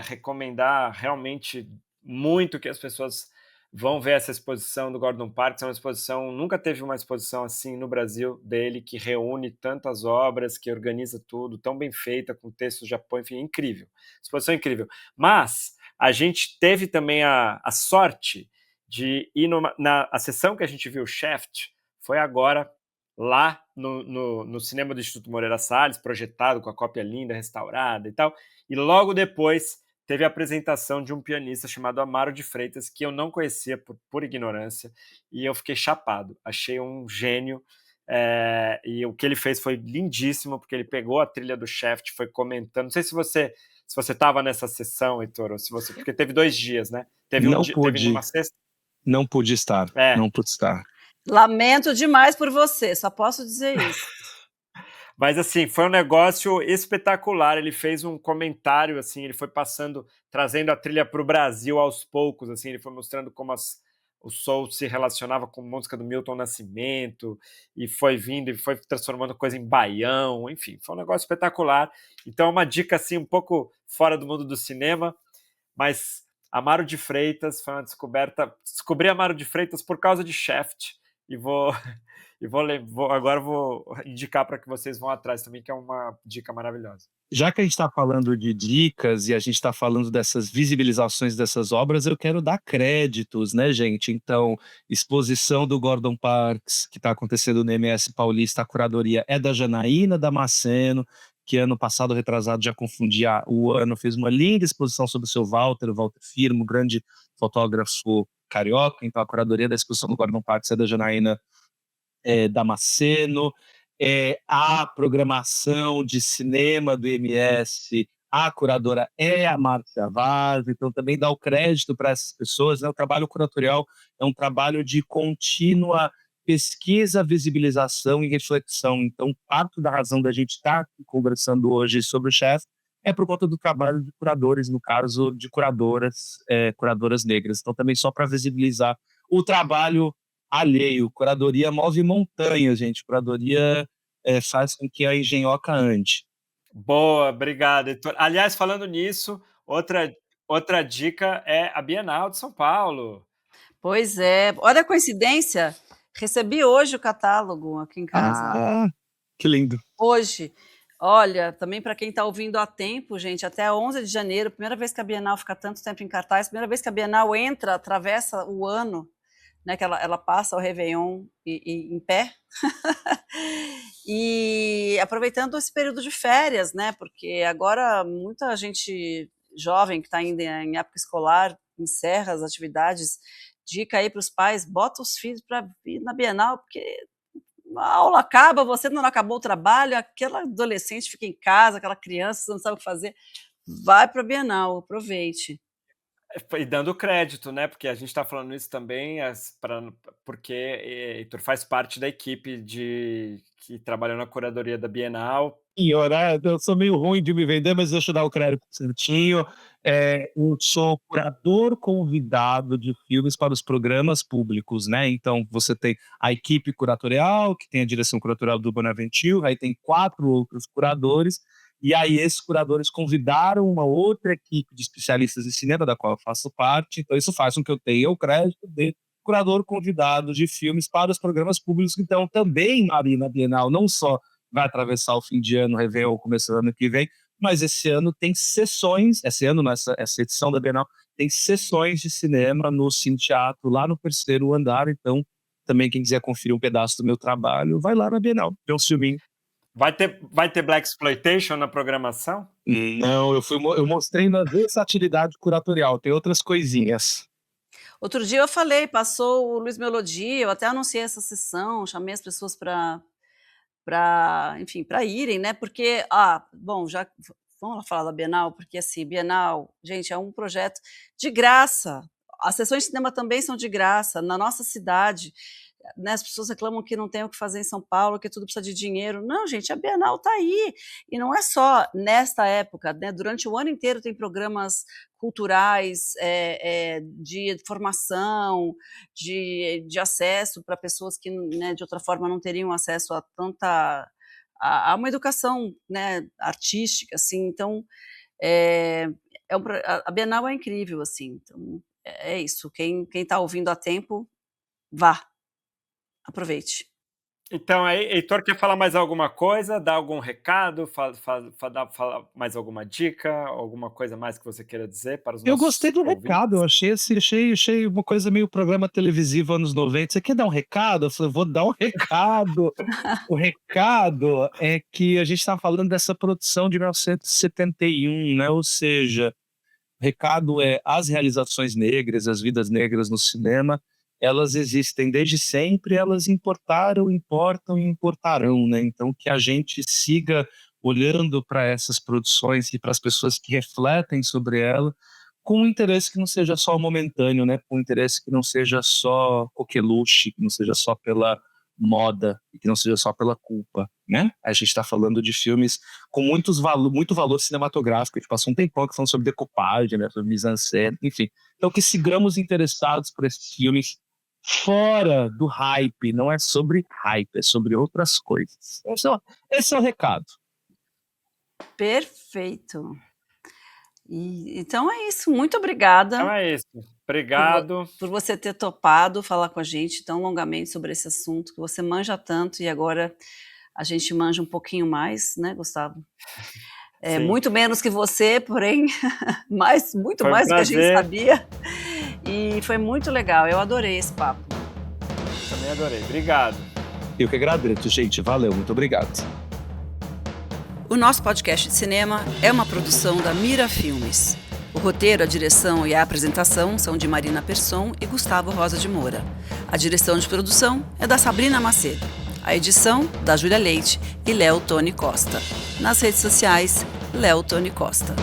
recomendar realmente muito que as pessoas vão ver essa exposição do Gordon Parks. É uma exposição, nunca teve uma exposição assim no Brasil dele, que reúne tantas obras, que organiza tudo, tão bem feita, com textos de apoio, enfim, incrível. Exposição incrível. Mas a gente teve também a sorte de ir na sessão que a gente viu, Shaft, foi agora lá no cinema do Instituto Moreira Salles, projetado com a cópia linda, restaurada e tal, e logo depois teve a apresentação de um pianista chamado Amaro de Freitas, que eu não conhecia por ignorância, e eu fiquei chapado, achei um gênio, e o que ele fez foi lindíssimo, porque ele pegou a trilha do Shaft, foi comentando, não sei se você estava nessa sessão, Heitor, ou se você, porque teve 2 dias, né? Teve numa sexta. Não pude estar, não pude estar. Lamento demais por você, só posso dizer isso. Mas assim, foi um negócio espetacular. Ele fez um comentário, assim, ele foi trazendo a trilha para o Brasil aos poucos, assim, ele foi mostrando como o soul se relacionava com a música do Milton Nascimento, e foi vindo e foi transformando coisa em baião, enfim, foi um negócio espetacular. Então é uma dica assim um pouco fora do mundo do cinema, mas Amaro de Freitas foi uma descoberta. Descobri Amaro de Freitas por causa de Shaft, e agora vou indicar para que vocês vão atrás também, que é uma dica maravilhosa. Já que a gente está falando de dicas e a gente está falando dessas visibilizações dessas obras, eu quero dar créditos, né, gente? Então, exposição do Gordon Parks, que está acontecendo no MS Paulista, a curadoria é da Janaína Damasceno, que ano passado, retrasado, já confundia o ano, fez uma linda exposição sobre o seu Walter Firmo, grande fotógrafo carioca. Então, a curadoria da exposição do Gordon Parks é da Janaína Damasceno. A programação de cinema do MS, a curadora é a Márcia Vaz, então também dá o crédito para essas pessoas, né? O trabalho curatorial é um trabalho de contínua pesquisa, visibilização e reflexão. Então, parte da razão da gente estar conversando hoje sobre o Shaft é por conta do trabalho de curadores, no caso de curadoras negras. Então, também só para visibilizar o trabalho alheio. Curadoria move montanhas, gente. Curadoria faz com que a engenhoca ande. Boa, obrigado, Heitor. Aliás, falando nisso, outra dica é a Bienal de São Paulo. Pois é. Olha a coincidência, recebi hoje o catálogo aqui em casa. Ah, que lindo. Hoje. Olha, também para quem está ouvindo há tempo, gente, até 11 de janeiro, primeira vez que a Bienal fica tanto tempo em cartaz, primeira vez que a Bienal atravessa o ano, né, que ela passa o Réveillon em pé, e aproveitando esse período de férias, né, porque agora muita gente jovem que está ainda em época escolar encerra as atividades, dica aí para os pais, bota os filhos para vir na Bienal, porque a aula acaba, você não acabou o trabalho, aquela adolescente fica em casa, aquela criança, você não sabe o que fazer, vai para a Bienal, aproveite. E dando crédito, né? Porque a gente está falando isso também, porque Heitor faz parte da equipe que trabalhou na curadoria da Bienal. Eu sou meio ruim de me vender, mas deixa eu dar o crédito certinho. Eu sou curador convidado de filmes para os programas públicos, né? Então, você tem a equipe curatorial, que tem a direção curatorial do Bonaventure, aí tem 4 outros curadores, e aí esses curadores convidaram uma outra equipe de especialistas em cinema, da qual eu faço parte, então isso faz com que eu tenha o crédito de curador convidado de filmes para os programas públicos. Então, também, Marina Bienal, não só vai atravessar o fim de ano, Réveillon, começando ano que vem, mas esse ano tem sessões, essa edição da Bienal, tem sessões de cinema no Cine Teatro, lá no 3º andar. Então, também quem quiser conferir um pedaço do meu trabalho, vai lá na Bienal, ver um filminho. Vai ter Blaxploitation na programação? Não, eu mostrei na versatilidade curatorial, tem outras coisinhas. Outro dia eu falei, passou o Luiz Melodia, eu até anunciei essa sessão, chamei as pessoas para enfim, para irem, né? Porque, bom, já vamos lá falar da Bienal, porque assim, Bienal, gente, é um projeto de graça. As sessões de cinema também são de graça na nossa cidade. Né, as pessoas reclamam que não tem o que fazer em São Paulo, que tudo precisa de dinheiro. Não, gente, a Bienal está aí. E não é só nesta época, né? Durante o ano inteiro tem programas culturais, de formação, de acesso para pessoas que, né, de outra forma não teriam acesso a a uma educação, né, artística, assim. Então, a Bienal é incrível, assim. Então, é isso. Quem está ouvindo a tempo, vá. Aproveite. Então, aí, Heitor, quer falar mais alguma coisa? Dar algum recado? Falar mais alguma dica? Alguma coisa mais que você queira dizer para os nossos Eu gostei do ouvintes? recado, eu achei uma coisa meio programa televisivo anos 90. Você quer dar um recado? Eu falei, vou dar um recado. O recado é que a gente está falando dessa produção de 1971, né? Ou seja, o recado é as realizações negras, as vidas negras no cinema, elas existem desde sempre, elas importaram, importam e importarão, né? Então, que a gente siga olhando para essas produções e para as pessoas que refletem sobre ela, com um interesse que não seja só momentâneo, né? Com um interesse que não seja só coqueluche, que não seja só pela moda, e que não seja só pela culpa, né? A gente está falando de filmes com muito valor cinematográfico. A gente passou um tempão aqui falando sobre decupagem, né? Sobre mise-en-scène, enfim. Então, que sigamos interessados por esses filmes fora do hype. Não é sobre hype, é sobre outras coisas. Esse é o recado. Perfeito. Então é isso. Muito obrigada. Então é isso. Obrigado. Por você ter topado falar com a gente tão longamente sobre esse assunto, que você manja tanto e agora a gente manja um pouquinho mais, né, Gustavo? Muito menos que você, porém, muito mais do que a gente sabia. E foi muito legal, eu adorei esse papo. Também adorei, obrigado. Eu que agradeço, gente, valeu, muito obrigado. O nosso podcast de cinema é uma produção da Mira Filmes. O roteiro, a direção e a apresentação são de Marina Persson e Gustavo Rosa de Moura. A direção de produção é da Sabrina Macedo. A edição, da Júlia Leite e Léo Tony Costa. Nas redes sociais, Léo Tony Costa.